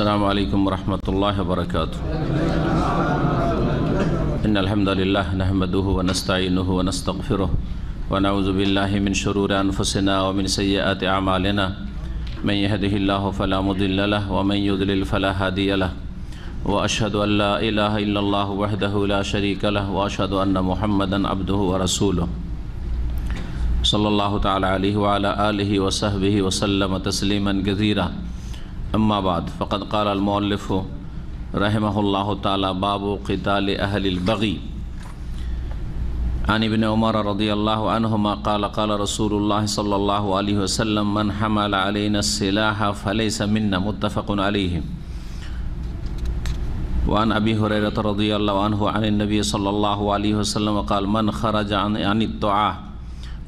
अस्सलामु अलैकुम वरहमतुल्लाहि वबरकातुहू। इन्नल हम्दुलिल्लाह नहमदुहु व नस्तईनुहु व नस्तगफिरुहु व नऊज़ु बिल्लाहि मिन शुरूरि अनफुसिना व मिन सय्यिआति अमालिना मन यहदिहिल्लाहु फला मुदिल्ल लहु व मन युद्लिल फला हादिय लहु व अशहदु अन ला इलाहा इल्लल्लाहु वहदहु ला शरीका लहु व अशहदु अन्ना मुहम्मदन अब्दुहु व रसूलुहु सल्लल्लाहु तआला अलैहि व अला आलिहि व सहबिहि व सल्लम तस्लीमन कसीरा। अम्मा बाद फ़क़द क़ाल अल-मुअल्लिफ़ रहमहुल्लाहु तआला बाबु क़िताल अहलिल बग़ी अन इब्न उमर रज़ियल्लाहु अन्हुमा क़ाल क़ाल रसूलुल्लाह सल्लल्लाहु अलैहि वसल्लम मन हमल अलैना अस्सिलाह फ़लैसा मिन्ना मुत्तफ़क़ुन अलैहि। व अन अबी हुरैरह रज़ियल्लाहु अन्हु अन नबी सल्लल्लाहु अलैहि वसल्लम क़ाल मन ख़रज अनित दुआ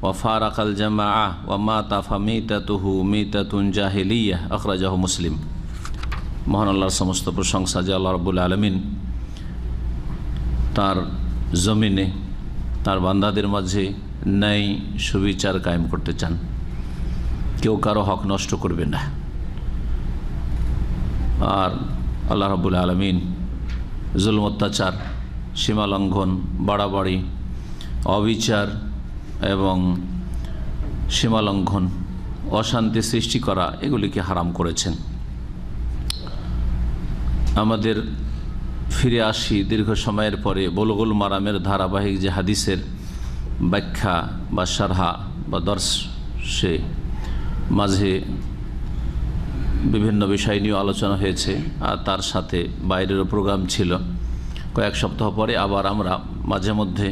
व फ़ारक़ल जमाअह व माता फ़मीततुहु मीततुन जाहिलिय्यह अख़रजहु मुस्लिम। মহান আল্লাহর সমস্ত প্রশংসা যে আল্লাহ রাব্বুল আলামিন তার জমিনে তার বান্দাদের মাঝে ন্যায় সুবিচার কায়েম করতে চান, কেউ কারো হক নষ্ট করবে না। আর আল্লাহ রাব্বুল আলামিন জুলম অত্যাচার, সীমা লঙ্ঘন, বাড়াবাড়ি, অবিচার এবং সীমা লঙ্ঘন, অশান্তি সৃষ্টি করা এগুলিকে হারাম করেছেন। আমাদের ফিরে আসি দীর্ঘ সময়ের পরে বুলুগুল মারামের ধারাবাহিক যে হাদিসের ব্যাখ্যা বা শারহা বা দর্শে মাঝে বিভিন্ন বিষয় নিয়ে আলোচনা হয়েছে, আর তার সাথে বাইরেরও প্রোগ্রাম ছিল। কয়েক সপ্তাহ পরে আবার আমরা মাঝে মধ্যে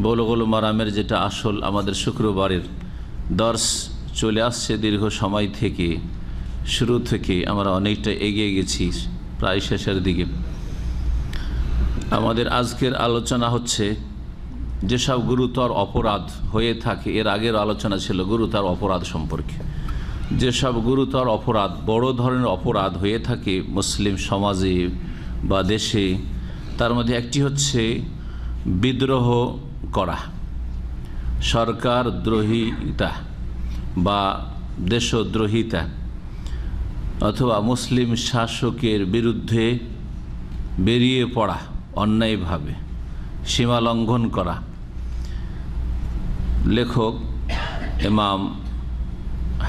বুলুগুল মারামের যেটা আসল আমাদের শুক্রবারের দর্শ চলে আসছে, দীর্ঘ সময় থেকে শুরু থেকে আমরা অনেকটা এগিয়ে গেছি, প্রায় শেষের দিকে। আমাদের আজকের আলোচনা হচ্ছে যেসব গুরুতর অপরাধ হয়ে থাকে, এর আগের আলোচনা ছিল গুরুতর অপরাধ সম্পর্কে। যেসব গুরুতর অপরাধ, বড় ধরনের অপরাধ হয়ে থাকে মুসলিম সমাজে বা দেশে, তার মধ্যে একটি হচ্ছে বিদ্রোহ করা, সরকার দ্রোহিতা বা দেশদ্রোহিতা, অথবা মুসলিম শাসকের বিরুদ্ধে বেরিয়ে পড়া, অন্যায়ভাবে সীমা লঙ্ঘন করা। লেখক ইমাম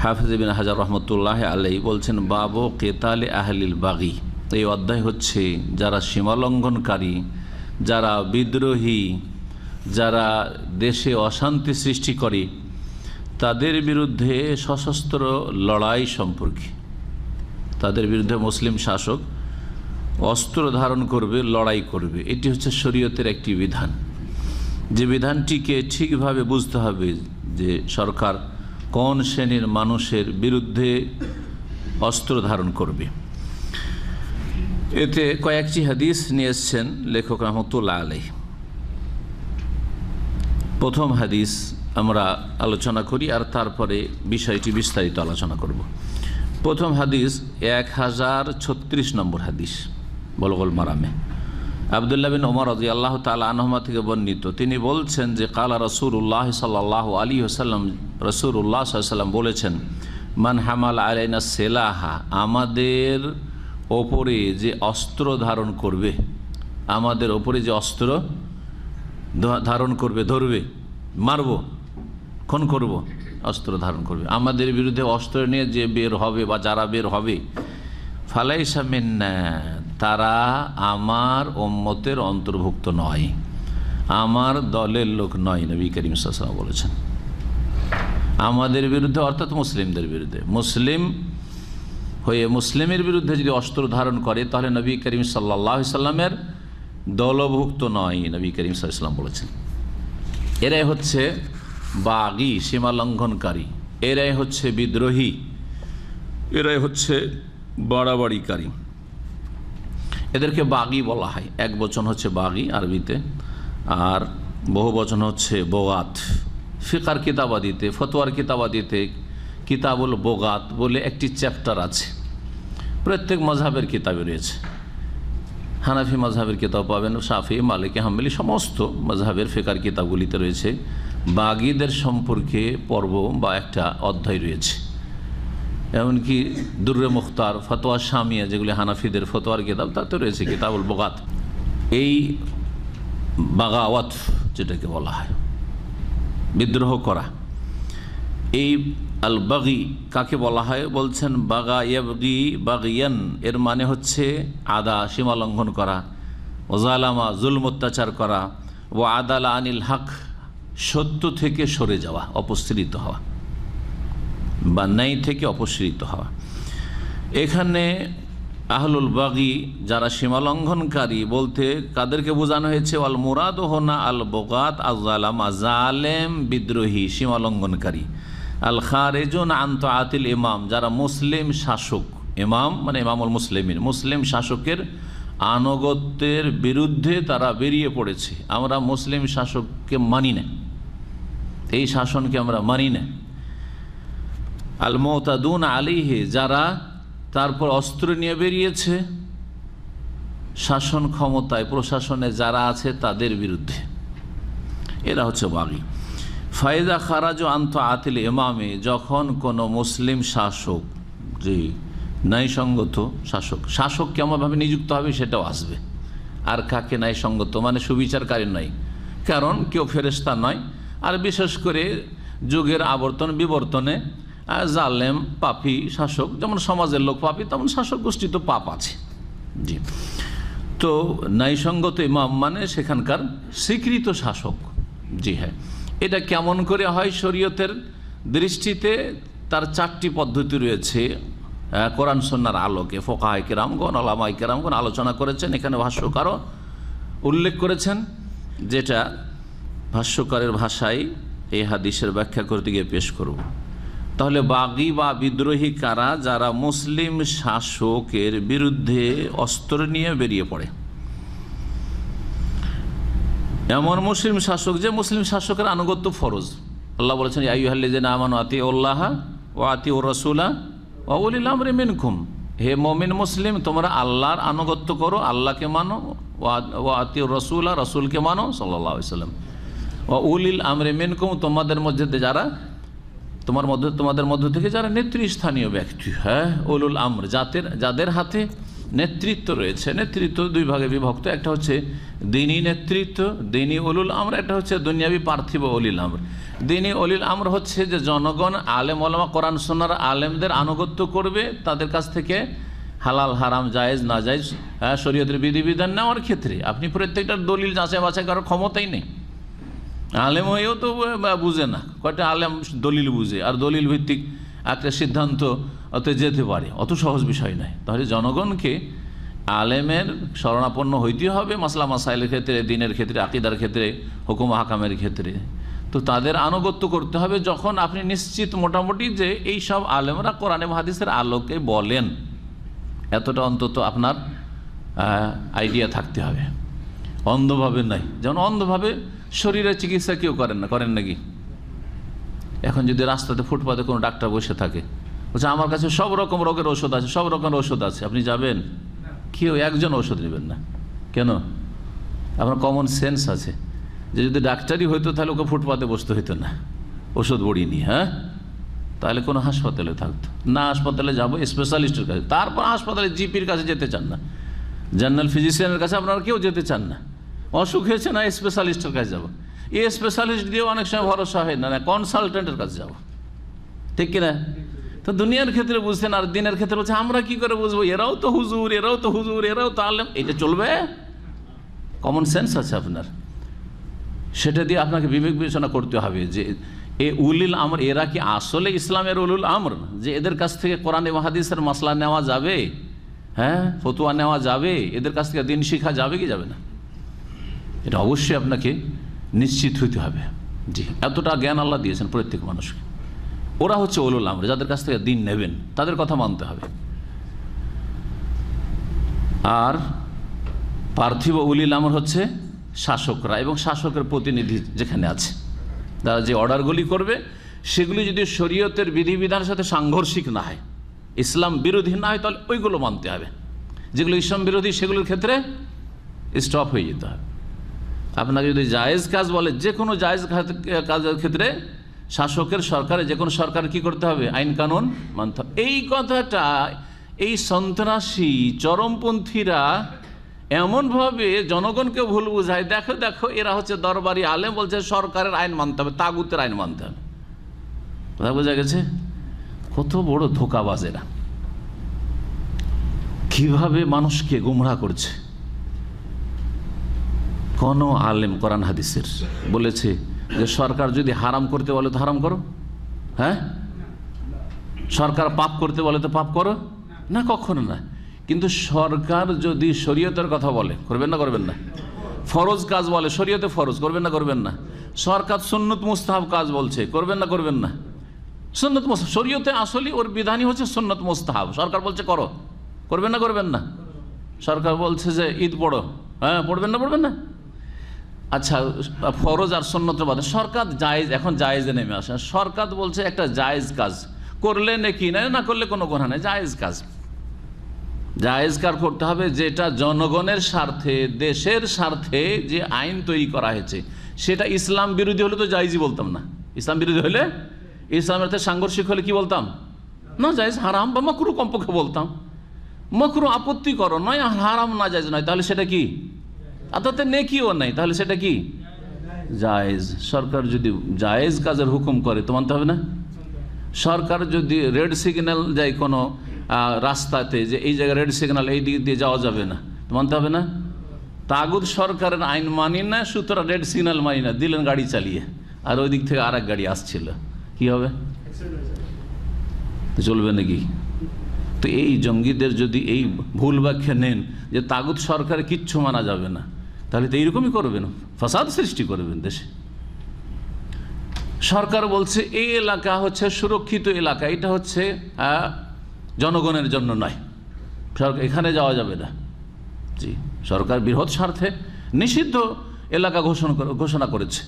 হাফিজ ইবনে হাজার রহমতুল্লাহ আলাইহি বলছেন বাবু কিতাল আহলিল বাগী। এই অধ্যায় হচ্ছে যারা সীমা লঙ্ঘনকারী, যারা বিদ্রোহী, যারা দেশে অশান্তি সৃষ্টি করে, তাদের বিরুদ্ধে সশস্ত্র লড়াই সম্পর্কে। তাদের বিরুদ্ধে মুসলিম শাসক অস্ত্র ধারণ করবে, লড়াই করবে। এটি হচ্ছে শরীয়তের একটি বিধান, যে বিধানটিকে ঠিকভাবে বুঝতে হবে যে সরকার কোন শ্রেণীর মানুষের বিরুদ্ধে অস্ত্র ধারণ করবে। এতে কয়েকটি হাদিস নিয়ে এসছেন লেখক রহমতুল্লাহ আলাইহি। প্রথম হাদিস আমরা আলোচনা করি, আর তারপরে বিষয়টি বিস্তারিত আলোচনা করব। প্রথম হাদিস 1036 নম্বর হাদিস বুলুগুল মারামে। আব্দুল্লাহ বিন উমর রাদিয়াল্লাহু তাআলা আনহুমা থেকে বর্ণিত, তিনি বলছেন যে কালা রাসূলুল্লাহ সাল্লাল্লাহু আলাইহি ওয়াসাল্লাম, রাসূলুল্লাহ সাল্লাল্লাহু আলাইহি ওয়াসাল্লাম বলেছেন মান হামাল আলাইনা সিলাহা, আমাদের ওপরে যে অস্ত্র ধারণ করবে, আমাদের ওপরে যে অস্ত্র ধারণ করবে, ধরবে, মারব, খুন করব, অস্ত্র ধারণ করবে, আমাদের বিরুদ্ধে অস্ত্র নিয়ে যে বের হবে বা যারা বের হবে, ফালাইসা মিন্না, তারা আমার উম্মতের অন্তর্ভুক্ত নয়, আমার দলের লোক নয়। নবী করিম সাল্লাল্লাহু আলাইহি ওয়াসাল্লাম বলেছেন আমাদের বিরুদ্ধে, অর্থাৎ মুসলিমদের বিরুদ্ধে, মুসলিম হয়ে মুসলিমের বিরুদ্ধে যদি অস্ত্র ধারণ করে, তাহলে নবী করিম সাল্লাল্লাহু আলাইহি ওয়াসাল্লামের দলভুক্ত নয়। নবী করিম সাল্লাল্লাহু আলাইহি ওয়াসাল্লাম বলেছেন এরাই হচ্ছে বাগী, সীমা লঙ্ঘনকারী, এরাই হচ্ছে বিদ্রোহী, এরাই হচ্ছে বাড়াবাড়িকারী। এদেরকে বাগী বলা হয়। এক বচন হচ্ছে বাগী আরবিতে, আর বহু বচন হচ্ছে বোগাত। ফিকার কিতাবাদিতে, ফতোয়ার কিতাবাদিতে কিতাবুল বোগাত বলে একটি চ্যাপ্টার আছে, প্রত্যেক মজহাবের কিতাবে রয়েছে। হানাফি মজহাবের কিতাব পাবেন, শাফি, মালিকি, হাম্বলি, সমস্ত মজহাবের ফিকার কিতাবগুলিতে রয়েছে বাগীদের সম্পর্কে পর্ব বা একটা অধ্যায় রয়েছে। এমনকি দুররে মুখতার, ফতোয়া শামিয়া, যেগুলি হানাফিদের ফতোয়ার কিতাব, তাতে রয়েছে কিতাবুল বগাত। এই বাগাওয়াত যেটাকে বলা হয়, বিদ্রোহ করা, এই আল বাগি কাকে বলা হয়? বলছেন বাগা ইয়াবগি বাগিয়ান, এর মানে হচ্ছে আদা, সীমা লঙ্ঘন করা, ওজালামা, জুলম অত্যাচার করা, ও আদালা আনিল হক, সত্য থেকে সরে যাওয়া, অপসৃত হওয়া, বা ন্যায় থেকে অপসৃত হওয়া। এখানে আহলুল বাগি, যারা সীমালঙ্ঘনকারী, বলতে কাদেরকে বোঝানো হয়েছে? আল মুরাদ হোনা আল বগাত আজালামা, জালেম, বিদ্রোহী, সীমালঙ্ঘনকারী। আল খারেজুন আন তাআতিল ইমাম, যারা মুসলিম শাসক, ইমাম মানে ইমামুল মুসলিমিন, মুসলিম শাসকের আনুগত্যের বিরুদ্ধে তারা বেরিয়ে পড়েছে। আমরা মুসলিম শাসককে মানি না, এই শাসনকে আমরা মানি না। আল মুতাদুন আলাইহি, যারা তারপর অস্ত্র নিয়ে বেরিয়েছে শাসন ক্ষমতায়, প্রশাসনে যারা আছে তাদের বিরুদ্ধে, এরা হচ্ছে বাগী। ফায়দা খারাজ আন্ত আতিল ইমামে, যখন কোনো মুসলিম শাসক, যে ন্যায়সঙ্গত শাসক, শাসক কেমনভাবে নিযুক্ত হবে সেটাও আসবে। আর কাকে ন্যায়সঙ্গত মানে সুবিচারকারী নয়, কারণ কেউ ফেরেশতা নয়। আর বিশেষ করে যুগের আবর্তন বিবর্তনে জালেম, পাপী শাসক, যেমন সমাজের লোক পাপী, তেমন শাসক গোষ্ঠী তো পাপ আছে। জি, তো ন্যায়সঙ্গত ইমাম মানে সেখানকার স্বীকৃত শাসক। জি হ্যাঁ, এটা কেমন করে হয় শরীয়তের দৃষ্টিতে? তার 4টি পদ্ধতি রয়েছে কোরআন সুন্নাহর আলোকে। ফোকাহায়ে কেরামগণ, উলামায়ে কেরামগণ আলোচনা করেছেন, এখানে ভাষ্যকারও উল্লেখ করেছেন, যেটা ভাষ্যকারের ভাষায় এই হাদিসের ব্যাখ্যা করতে গিয়ে পেশ করব। তাহলে বাগী বা বিদ্রোহী কারা? যারা মুসলিম শাসকের বিরুদ্ধে অস্ত্র নিয়ে বেরিয়ে পড়ে। এমন মুসলিম শাসক যে মুসলিম শাসকের আনুগত্য ফরজ। আল্লাহ বলেছেন, ইয়া আইয়ুহাল্লাযীনা আমানু আতিউল্লাহ ওয়া আতিউর রাসূলা ওয়া উলিল আমরি মিনকুম, হে মুমিন মুসলিম, তোমরা আল্লাহর আনুগত্য করো, আল্লাহকে মানো, ওয়া আতিউর রাসূলা, রাসূলকে মানো সাল্লাল্লাহু আলাইহি ওয়াসাল্লাম, ওয়া উলিল আমরি মিনকুম, তোমাদের মধ্যে যারা, তোমাদের মধ্য থেকে যারা নেতৃস্থানীয় ব্যক্তি, হ্যাঁ, উলুল আমর, যাদের হাতে নেতৃত্ব রয়েছে। নেতৃত্ব 2 ভাগে বিভক্ত, একটা হচ্ছে দ্বীনি নেতৃত্ব, দ্বীনি উলুল আমর, একটা হচ্ছে দুনিয়াবি পার্থিব উলিল আমর। দ্বীনি উলিল আমর হচ্ছে যে জনগণ, আলেম ওলামা, কোরআন সুন্নাহর আলেমদের আনুগত্য করবে, তাদের কাছ থেকে হালাল হারাম, জায়েজ না জায়েজ, শরীয়তের বিধিবিধান নেওয়ার ক্ষেত্রে আপনি প্রত্যেকটার দলিল যাচাই বাছাই করার ক্ষমতাই নেই। আলেম হয়েও তো বুঝে না, কয়টা আলেম দলিল বুঝে আর দলিল ভিত্তিক একটা সিদ্ধান্ত অত যেতে পারে, অত সহজ বিষয় নয়। তাহলে জনগণকে আলেমের শরণাপন্ন হইতে হবে মাসলা মাসাইলের ক্ষেত্রে, দ্বীনের ক্ষেত্রে, আকীদার ক্ষেত্রে, হুকুম হাকামের ক্ষেত্রে। তো তাদের আনুগত্য করতে হবে যখন আপনি নিশ্চিত মোটামুটি যে এই সব আলেমরা কোরআন এবং হাদিসের আলোকে বলেন, এতটা অন্তত আপনার আইডিয়া থাকতে হবে। অন্ধভাবে নাই, যেমন অন্ধভাবে শরীরের চিকিৎসা কেউ করেন নাকি? এখন যদি রাস্তাতে ফুটপাতে কোনো ডাক্তার বসে থাকে, বলছে আমার কাছে সব রকম রোগের ওষুধ আছে, সব রকমের ওষুধ আছে, আপনি যাবেন? কেউ একজন ওষুধ নেবেন না। কেন? আপনার কমন সেন্স আছে যে যদি ডাক্তারই হইতো তাহলে ওকে ফুটপাতে বসতে হইতো না ওষুধ বড়িয়ে নিয়ে, হ্যাঁ, তাহলে কোনো হাসপাতালে থাকতো না। হাসপাতালে যাবো স্পেশালিস্টের কাছে, তারপর হাসপাতালে জিপির কাছে যেতে চান না, জেনারেল ফিজিশিয়ানের কাছে আপনারা কেউ যেতে চান না। অসুখ হয়েছে না, স্পেশালিস্টের কাছে যাবো। এই স্পেশালিস্ট দিয়েও অনেক সময় ভরসা হয় না, কনসালটেন্টের কাছে যাবো, ঠিক কিনা? তো দুনিয়ার ক্ষেত্রে বুঝছেন, আর দিনের ক্ষেত্রে বলছে আমরা কি করে বুঝবো, এরাও তো হুজুর, এরাও তো হুজুর, এরাও তো আলেম, এটা চলবে? কমন সেন্স আছে আপনার, সেটা দিয়ে আপনাকে বিবেক বিবেচনা করতে হবে যে এ উলিল আমর, এরা কি আসলে ইসলামের উলুল আমর, যে এদের কাছ থেকে কোরআন এবং হাদিসের মাসলা নেওয়া যাবে, হ্যাঁ, ফতোয়া নেওয়া যাবে, এদের কাছ থেকে দিন শিখা যাবে কি যাবে না, এটা অবশ্যই আপনাকে নিশ্চিত হইতে হবে। জি, এতটা জ্ঞান আল্লাহ দিয়েছেন প্রত্যেক মানুষকে। ওরা হচ্ছে উলুল আমর, যাদের কাছ থেকে দিন নেবেন, তাদের কথা মানতে হবে। আর পার্থিব উলিল আমর হচ্ছে শাসকরা এবং শাসকের প্রতিনিধি যেখানে আছে, তারা যে অর্ডারগুলি করবে সেগুলি যদি শরীয়তের বিধিবিধানের সাথে সাংঘর্ষিক না হয়, ইসলাম বিরোধী না হয়, তাহলে ওইগুলো মানতে হবে। যেগুলো ইসলাম বিরোধী সেগুলোর ক্ষেত্রে স্টপ হয়ে যেতে হবে। আপনাকে যদি জায়েজ কাজ বলে, যে কোনো জায়েজ কাজের ক্ষেত্রে শাসকের সরকারে, যে কোনো সরকার কি করতে হবে? আইন কানুন মানতে হবে। এই কথাটা এই সন্ত্রাসী চরমপন্থীরা এমনভাবে জনগণকে ভুল বুঝায়, দেখো দেখো এরা হচ্ছে দরবারি আলেম, বলছে সরকারের আইন মানতে হবে, তাগুতের আইন মানতে হবে। কথা বোঝা গেছে? কত বড় ধোঁকাবাজ এরা, কিভাবে মানুষকে গুমরাহ করছে। কোন আলেম কোরআন হাদিসের বলেছে যে সরকার যদি হারাম করতে বলে তো হারাম করো? হ্যাঁ, সরকার পাপ করতে বলে তো পাপ করো না, কখনো না। কিন্তু সরকার যদি শরীয়তের কথা বলে, করবেন না করবেন না? ফরজ কাজ বলে, শরীয়তে ফরজ, করবেন না করবেন না? সরকার সুন্নত মুস্তাহাব কাজ বলছে, করবেন না করবেন না? সুন্নত মুস্তাহাব, শরীয়তে আসলে ওর বিধানই হচ্ছে সুন্নত মুস্তাহাব, সরকার বলছে করো, করবেন না করবেন না? সরকার বলছে যে ঈদ পড়ো, হ্যাঁ পড়বেন না পড়বেন না? আচ্ছা, ফরজ আর সুন্নতের বাদে সরকার জায়েজ, এখন জায়েজে নেমে আসে। সরকার বলছে একটা জায়েজ কাজ করলে নাকি না, না করলে কোনো গুনাহ নেই, জায়েজ কাজ। জায়েজ কাজ করতে হবে যেটা জনগণের স্বার্থে, দেশের স্বার্থে যে আইন তৈরি করা হয়েছে সেটা ইসলাম বিরোধী হলে তো জায়েজই বলতাম না। ইসলাম বিরোধী হলে, ইসলামের সাথে সাংঘর্ষিক হলে কি বলতাম? না জায়েজ, হারাম বা মাকরু কমপক্ষে বলতাম। মাকরু আপত্তিকর নয়, হারাম না জায়েজ নয়, তাহলে সেটা কি? তাতে নেকিও নাই, তাহলে সেটা কি? জায়েজ। সরকার যদি জায়েজ কাজের হুকুম করে তো মানতে হবে না? সরকার যদি রেড সিগন্যাল যায় কোনো রাস্তাতে, যে এই জায়গায় রেড সিগন্যাল, এই দিক দিয়ে যাওয়া যাবে না, তো মানতে হবে না? তাগুত সরকারের আইন মানি না, সুতরাং রেড সিগন্যাল মানি না, দিলেন গাড়ি চালিয়ে, আর ওই দিক থেকে আর এক গাড়ি আসছিল, কি হবে? চলবে নাকি? তো এই জঙ্গিদের যদি এই ভুল ব্যাখ্যা নেন যে তাগুত সরকারে কিচ্ছু মানা যাবে না, তাহলে তো এইরকমই করবেন, ফাসাদ সৃষ্টি করবেন দেশে। সরকার বলছে এই এলাকা হচ্ছে সুরক্ষিত এলাকা, এটা হচ্ছে জনগণের জন্য নয়, এখানে যাওয়া যাবে না। জি, সরকার বৃহৎ স্বার্থে নিষিদ্ধ এলাকা ঘোষণা করেছে,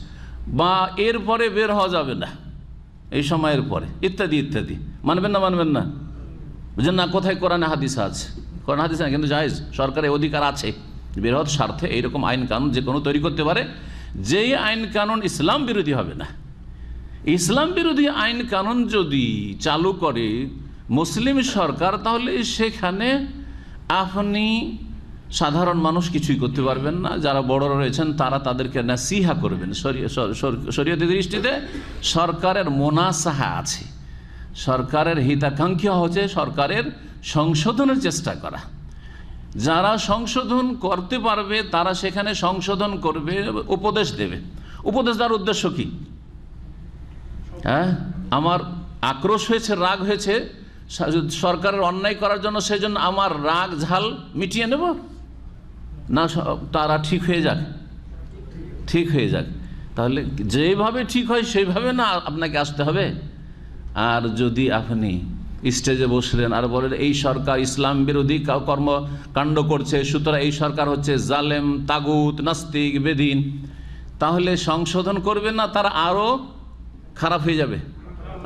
বা এরপরে বের হওয়া যাবে না এই সময়ের পরে, ইত্যাদি ইত্যাদি। মানবেন না মানবেন না? বুঝলেন না? কোথায় কোরআনে হাদিস আছে? কোরআন হাদিস না, কিন্তু জায়েজ, সরকারের অধিকার আছে বৃহৎ স্বার্থে এইরকম আইন কানুন যে কোনো তৈরি করতে পারে, যেই আইন কানুন ইসলাম বিরোধী হবে না। ইসলাম বিরোধী আইন কানুন যদি চালু করে মুসলিম সরকার, তাহলে সেখানে আপনি সাধারণ মানুষ কিছুই করতে পারবেন না। যারা বড়রা রয়েছেন তারা তাদেরকে নাসিহা করবেন। শরীয়তের দৃষ্টিতে সরকারের মোনাসাহা আছে, সরকারের হিতাকাঙ্ক্ষী হচ্ছে সরকারের সংশোধনের চেষ্টা করা। যারা সংশোধন করতে পারবে তারা সেখানে সংশোধন করবে, উপদেশ দেবে। উপদেশ দেওয়ার উদ্দেশ্য কি? হ্যাঁ, আমার আক্রোশ হয়েছে, রাগ হয়েছে সরকারের অন্যায় করার জন্য, সেই জন্য আমার রাগ ঝাল মিটিয়ে নেব না, তারা ঠিক হয়ে যাক, ঠিক হয়ে যাক। তাহলে যেভাবে ঠিক হয় সেইভাবে না আপনাকে আসতে হবে। আর যদি আপনি স্টেজে বসলেন আর বলেন এই সরকার ইসলাম বিরোধী কর্মকাণ্ড করছে, সুতরাং এই সরকার হচ্ছে জালেম, তাগুত, নাস্তিক, বেদিন, তাহলে সংশোধন করবে না, তারা আরও খারাপ হয়ে যাবে,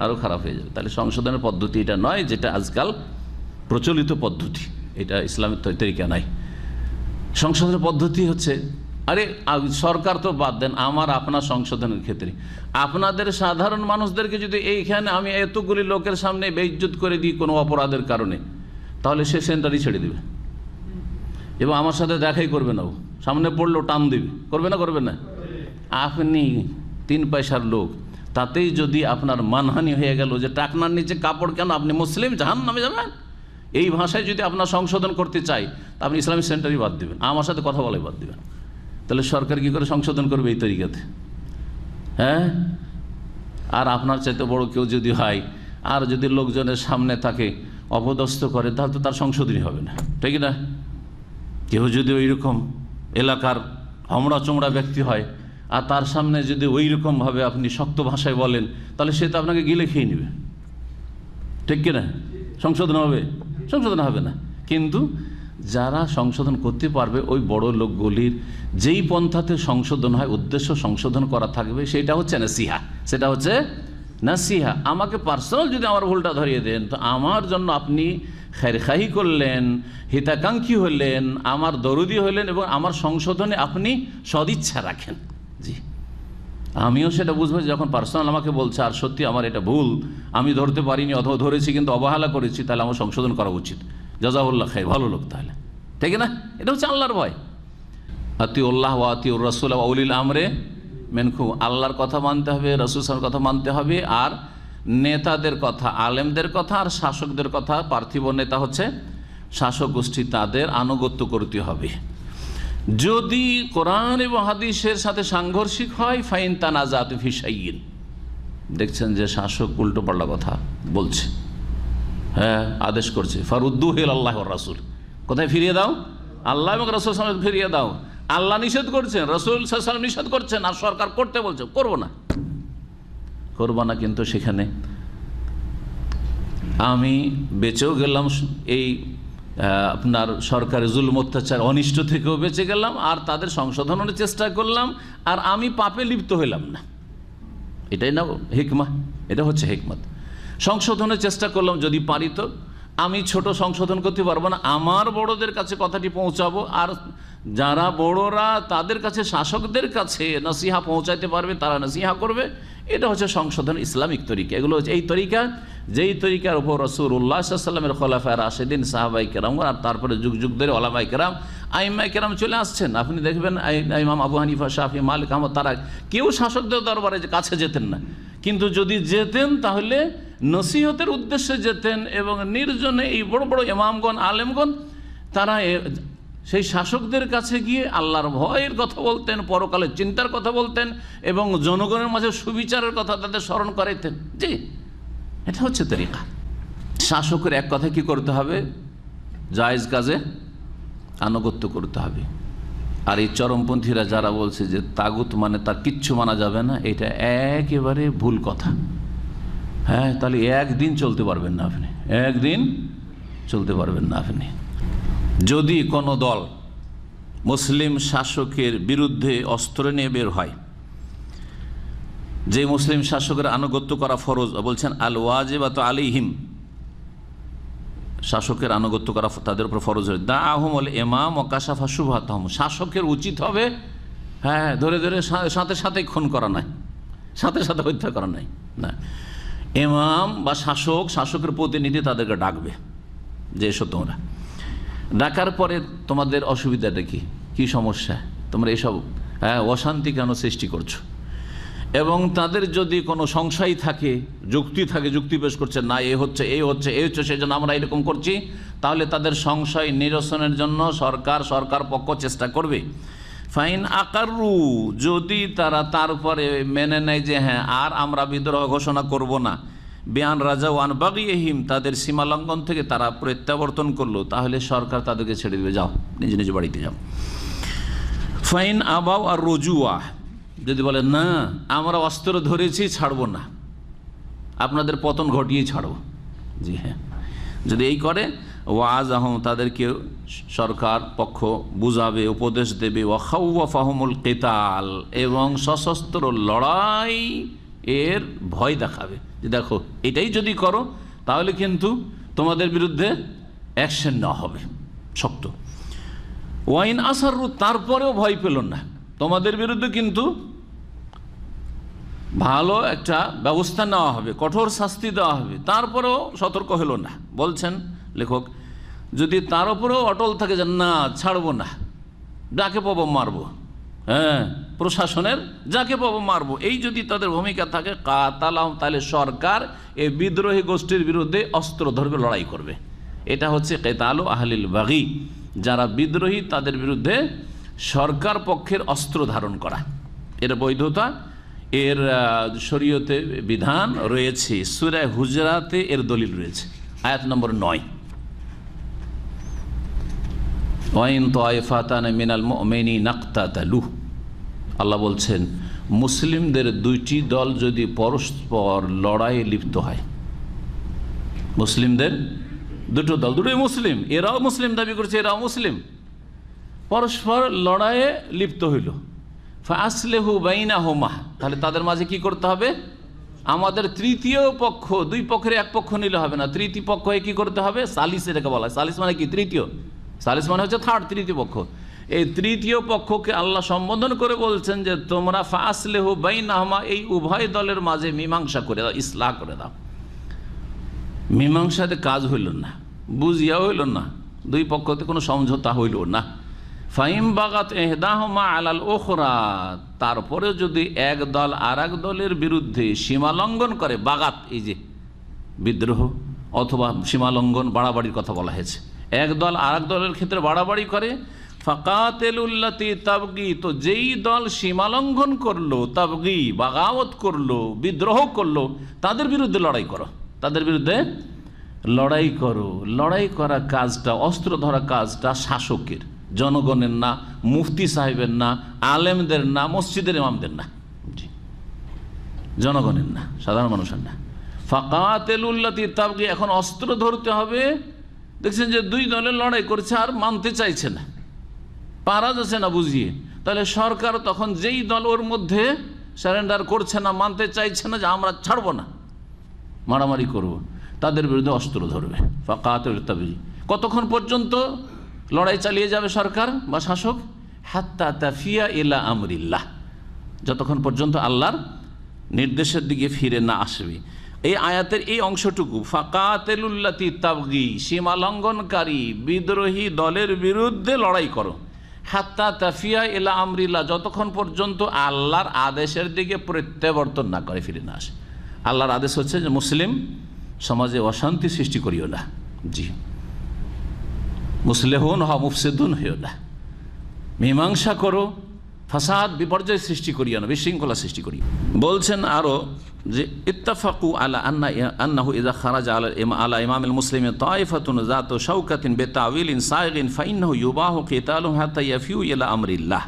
আরও খারাপ হয়ে যাবে। তাহলে সংশোধনের পদ্ধতি এটা নয় যেটা আজকাল প্রচলিত পদ্ধতি, এটা ইসলামের তরিকা নাই। সংশোধনের পদ্ধতি হচ্ছে, আরে সরকার তো বাদ দেন, আমার আপনার সংশোধনের ক্ষেত্রে আপনাদের সাধারণ মানুষদেরকে যদি এইখানে আমি এতগুলি লোকের সামনে বেইজ্জত করে দিই কোনো অপরাধের কারণে, তাহলে সে সেন্টারই ছেড়ে দেবে এবং আমার সাথে দেখাই করবে না, ও সামনে পড়লেও টান দেবে, করবে না করবে না? আপনি 3 পয়সার লোক, তাতেই যদি আপনার মানহানি হয়ে গেল যে টাকনার নিচে কাপড় কেন, আপনি মুসলিম, জাহান্নামে যাবেন, এই ভাষায় যদি আপনার সংশোধন করতে চাই তা আপনি ইসলামিক সেন্টারই বাদ দেবেন, আমার সাথে কথা বলাই বাদ দেবেন। তাহলে সরকার কী করে সংশোধন করবে এই তরিকাতে? হ্যাঁ, আর আপনার চাইতে বড় কেউ যদি হয় আর যদি লোকজনের সামনে তাকে অপদস্থ করে, তাহলে তো তার সংশোধনই হবে না, ঠিক না? কেউ যদি ওই রকম এলাকার হমড়া চমড়া ব্যক্তি হয় আর তার সামনে যদি ওই রকমভাবে আপনি শক্ত ভাষায় বলেন, তাহলে সে তো আপনাকে গিলে খেয়ে নেবে, ঠিক কিনা? সংশোধন হবে? সংশোধন হবে না। কিন্তু যারা সংশোধন করতে পারবে ওই বড় লোকগুলির যেই পন্থাতে সংশোধন হয়, উদ্দেশ্য সংশোধন করা থাকবে, সেটা হচ্ছে নাসিহা, সেটা হচ্ছে নাসিহা। আমাকে পার্সোনাল যদি আমার ভুলটা ধরিয়ে দেন, তো আমার জন্য আপনি খায়রখাহি করলেন, হিতাকাঙ্ক্ষী হলেন, আমার দরদি হলেন এবং আমার সংশোধনে আপনি সদিচ্ছা রাখেন। জি, আমিও সেটা বুঝবো যখন পার্সোনাল আমাকে বলছে আর সত্যি আমার এটা ভুল, আমি ধরতে পারিনি অথবা ধরেছি কিন্তু অবহেলা করেছি, তাহলে আমার সংশোধন করা উচিত। জাযাহুল্লাহ খাইর, ভালো লোক তাহলে, ঠিক না? এটা হচ্ছে আল্লাহর ভয়। আতিউল্লাহ ওয়া আতিউর রাসূল ওয়া উলিল আমরে মিনকুম, আল্লাহর কথা মানতে হবে, রাসূল সাল্লাল্লাহু আলাইহি ওয়াসাল্লামের কথা মানতে হবে, আর নেতাদের কথা, আলেমদের কথা আর শাসকদের কথা, পার্থিব নেতা হচ্ছে শাসক গোষ্ঠী, তাদের আনুগত্য করতে হবে। যদি কোরআন এবং হাদিসের সাথে সাংঘর্ষিক হয়, ফাইন তানাজাতু ফি শাইইন, দেখছেন যে শাসক উল্টো পাল্টা কথা বলছে, হ্যাঁ আদেশ করছে, ফারুদ্দুহু ইলাল্লাহি ওয়ার রাসূল, কোথায় ফিরিয়ে দাও? আল্লাহ এবং রাসূল সাল্লাল্লাহু আলাইহি ওয়াসাল্লাম ফিরিয়ে দাও। আল্লাহ নিষেধ করছেন, রাসূল সাল্লাল্লাহু আলাইহি ওয়াসাল্লাম নিষেধ করছেন, আর সরকার করতে বলছে, করব না। কিন্তু সেখানে আমি বেঁচেও গেলাম, এই আপনার সরকারি জুলুম অত্যাচার অনিষ্ট থেকেও বেঁচে গেলাম, আর তাদের সংশোধনের চেষ্টা করলাম, আর আমি পাপে লিপ্ত হইলাম না। এটাই না হিকমা? এটা হচ্ছে হিকমত। সংশোধনের চেষ্টা করলাম, যদি পারি তো। আমি ছোট সংশোধন করতে পারবো না, আমার বড়দের কাছে কথাটি পৌঁছাবো, আর যারা বড়রা তাদের কাছে, শাসকদের কাছে নসিহা পৌঁছাইতে পারবে, তারা নসিহা করবে। এটা হচ্ছে সংশোধন, ইসলামিক তরিকা। এগুলো হচ্ছে এই তরিকা, যেই তরিকার উপর রাসূলুল্লাহ সাল্লাল্লাহু আলাইহি ওয়াসাল্লামের খোলাফায়ে রাশেদিন, সাহাবায়ে কেরাম, আর তারপরে যুগ যুগ ধরে ওলামায়ে কেরাম, আইম্মায়ে কেরাম চলে আসছেন। আপনি দেখবেন ইমাম আবু হানিফা, শাফি, মালিক, আহমদ, তারা কেউ শাসকদের দরবারে কাছে যেতেন না, কিন্তু যদি যেতেন তাহলে নসিহতের উদ্দেশ্যে যেতেন, এবং নির্জনে এই বড় বড় ইমামগণ, আলেমগণ, তারা সেই শাসকদের কাছে গিয়ে আল্লাহর ভয়ের কথা বলতেন, পরকালের চিন্তার কথা বলতেন, এবং জনগণের মাঝে সুবিচারের কথা তাদের স্মরণ করাইতেন। জি, এটা হচ্ছে তরিকা। শাসকের এক কথা কি করতে হবে? জায়েজ কাজে আনুগত্য করতে হবে। আর এই চরমপন্থীরা যারা বলছে যে তাগুত মানে তার কিচ্ছু মানা যাবে না, এটা একেবারে ভুল কথা। হ্যাঁ, তাহলে একদিন চলতে পারবেন না আপনি, একদিন চলতে পারবেন না আপনি। যদি কোনো দল মুসলিম শাসকের বিরুদ্ধে অস্ত্র নিয়ে বের হয়, যে মুসলিম শাসকের আনুগত্য করা ফরজ, বলছেন আল ওয়াজিবাতু আলাইহিম, শাসকের আনুগত্য করা তাদের উপর ফরজ হয়। দাআহুমুল ইমাম ওয়া কাশাফা শুবহাতাহুম, শাসকের উচিত হবে হ্যাঁ ধরে ধরে সাথে সাথে খুন করা নাই, সাথে সাথে হত্যা করা নাই, না। ইমাম বা শাসকের প্রতিনিধি তাদেরকে ডাকবে যে এসো তোমরা। ডাকার পরে তোমাদের অসুবিধাটা কি সমস্যা, তোমরা এসব অশান্তি কেন সৃষ্টি করছো, এবং তাদের যদি কোনো সংশয় থাকে, যুক্তি থাকে, যুক্তি পেশ করছে, না এই হচ্ছে সেই জন্য আমরা এরকম করছি, তাহলে তাদের সংশয় নিরসনের জন্য সরকার পক্ষ চেষ্টা করবে। ফাইন আকারু, যদি তারা তারপরে মেনে নেয় যে হ্যাঁ আর আমরা বিদ্রোহ ঘোষণা করব না, বিয়ান রাজা ওয়ান বাগিহিম, তাদের সীমালঙ্ঘন থেকে তারা প্রত্যাবর্তন করলো, তাহলে সরকার তাদেরকে ছেড়ে দেবে, যাও নিজ নিজ বাড়িতে যাও। ফাইন আবাও আর রজুয়া, যদি বলে না আমরা অস্ত্র ধরেছি ছাড়বো না, আপনাদের পতন ঘটিয়ে ছাড়ব, জি হ্যাঁ, যদি এই করে, ওয়াজ আহম, তাদেরকে সরকার পক্ষ বুঝাবে, উপদেশ দেবে, ওয়াখাউফাহুমুল কিতাল, এবং সশস্ত্র লড়াই এর ভয় দেখাবে, যে দেখো এটাই যদি করো তাহলে কিন্তু তোমাদের বিরুদ্ধে অ্যাকশন নেওয়া হবে শক্ত। ওয়াইন আসারু, তারপরেও ভয় পেল না, তোমাদের বিরুদ্ধে কিন্তু ভালো একটা ব্যবস্থা নেওয়া হবে, কঠোর শাস্তি দেওয়া হবে, তারপরেও সতর্ক হলো না। বলছেন লেখক, যদি তার উপরেও অটল থাকে যে না ছাড়বো না, যাকে পাবো মারবো, হ্যাঁ প্রশাসনের যাকে পাবো মারবো, এই যদি তাদের ভূমিকা থাকে, কাতালাহুম, তাহলে সরকার এই বিদ্রোহী গোষ্ঠীর বিরুদ্ধে অস্ত্র ধরবে, লড়াই করবে। এটা হচ্ছে কিতালু আহলিল বাগি, যারা বিদ্রোহী তাদের বিরুদ্ধে সরকার পক্ষের অস্ত্র ধারণ করা। এর বৈধতা, এর শরীয়তে বিধান রয়েছে, সূরা হুজরাতে এর দলিল রয়েছে, আয়াত নম্বর 9। ওয়াইন তায়ফাতান মিনাল মুমিনিনা ইকতাতালু, আল্লাহ বলছেন মুসলিমদের দুইটি দল যদি পরস্পর লড়াইয়ে লিপ্ত হয়, মুসলিমদের দুটো দল, দুটোই মুসলিম, এরাও মুসলিম দাবি করছে, এরাও মুসলিম, পরস্পর লড়াইয়ে লিপ্ত হইল, ফাসলিহু বাইনাহুমা, তাহলে তাদের মাঝে কি করতে হবে? আমাদের তৃতীয় পক্ষ, দুই পক্ষের এক পক্ষ নিলে হবে না, তৃতীয় পক্ষ কি করতে হবে? সালিস, এটাকে বলা হয় সালিস, মানে কি তৃতীয়, সালিস মানে হচ্ছে থার্ড, তৃতীয় পক্ষ। এই তৃতীয় পক্ষকে আল্লাহ সম্বোধন করে বলছেন যে তোমরা ফাসলিহু বাইনাহুমা, এই উভয় দলের মাঝে মীমাংসা করে দাও, ইসলাহ করে দাও। মীমাংসাতে কাজ হইল না, বুঝিয়া হইল না, দুই পক্ষতে কোনো সমঝোতা হইল না। ফাইম বাগাত ইহদাহুমা আলাল উখরা, তারপরে যদি এক দল আর এক দলের বিরুদ্ধে সীমা লঙ্ঘন করে, বাগাত এই যে বিদ্রোহ অথবা সীমা লঙ্ঘন, বাড়াবাড়ির কথা বলা হয়েছে, এক দল আর এক দলের ক্ষেত্রে বাড়াবাড়ি করে, ফাকাতিলুল্লাতি তাবগি, তো যেই দল সীমা লঙ্ঘন করলো, তাবগি বাগাওয়াত করলো, বিদ্রোহ করলো, তাদের বিরুদ্ধে লড়াই করো, তাদের বিরুদ্ধে লড়াই করো। লড়াই করা কাজটা, অস্ত্র ধরা কাজটা শাসকের, জনগণের না, মুফতি সাহেবের না, আলেমদের না, মসজিদের ইমামদের না, জনগণের না, সাধারণ মানুষের না। ফাকাতিলুল্লাতি তাবগি, এখন অস্ত্র ধরতে হবে। দেখছেন যে দুই দলের লড়াই করছে আর মানতে চাইছে না, পারা যাচ্ছে না বুঝিয়ে, তাহলে সরকার তখন যেই দল ওর মধ্যে সারেন্ডার করছে না, মানতে চাইছে না যে আমরা ছাড়বো না, মারামারি করব, তাদের বিরুদ্ধে অস্ত্র ধরবে। ফাকাতিল তাবগি, কতক্ষণ পর্যন্ত লড়াই চালিয়ে যাবে সরকার বা শাসক? হাত্তা তাফিয়া ইলা আমরিল্লাহ, যতক্ষণ পর্যন্ত আল্লাহর নির্দেশের দিকে ফিরে না আসবে। এই আয়াতের এই অংশটুকু, ফাকাতিলুল্লাতি তাবগি, সীমা লঙ্ঘনকারী বিদ্রোহী দলের বিরুদ্ধে লড়াই করো, হাত্তা তাফিয়া ইলা আমরিল্লাহ, যতক্ষণ পর্যন্ত আল্লাহর আদেশের দিকে প্রত্যাবর্তন না করে, ফিরে না আসে। আল্লাহর আদেশ হচ্ছে যে মুসলিম সমাজে অশান্তি সৃষ্টি করিও না, জি, মুসলিহুন হ মুফসিদুন হইও না, মীমাংসা করো, ফাসাদ বিপর্যয় সৃষ্টি করিও না, বিশৃঙ্খলা সৃষ্টি করিও। বলছেন আরো যে ইত্তাফাকু আলা আন্নাহু ইযা খারাজা আলা ইমামিল মুসলিমিন তাইফাতুন যাতু শাওকাতিন বিতাউইলিন সাইগিন ফাইন্নাহু ইউবাহু কিতালুহুম হাত্তা ইয়াফিউ ইলা আমরিল্লাহ।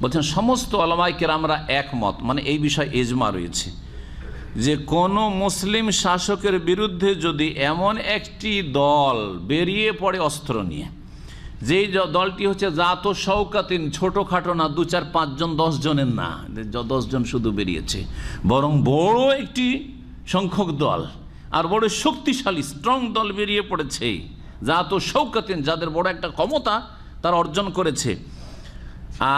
বলছেন সমস্ত উলামায়ে কেরামরা একমত, মানে এই বিষয়ে ইজমা রয়েছে যে কোনো মুসলিম শাসকের বিরুদ্ধে যদি এমন একটি দল বেরিয়ে পড়ে অস্ত্র নিয়ে, যেই দলটি হচ্ছে জাত শৌকাতিন, ছোটোখাটো না, 2, 4, 5 জন 10 জনের না, 10 জন শুধু বেরিয়েছে, বরং বড় একটি সংখ্যক দল আর বড় শক্তিশালী স্ট্রং দল বেরিয়ে পড়েছে, জাত শৌকাতিন, যাদের বড় একটা ক্ষমতা তারা অর্জন করেছে,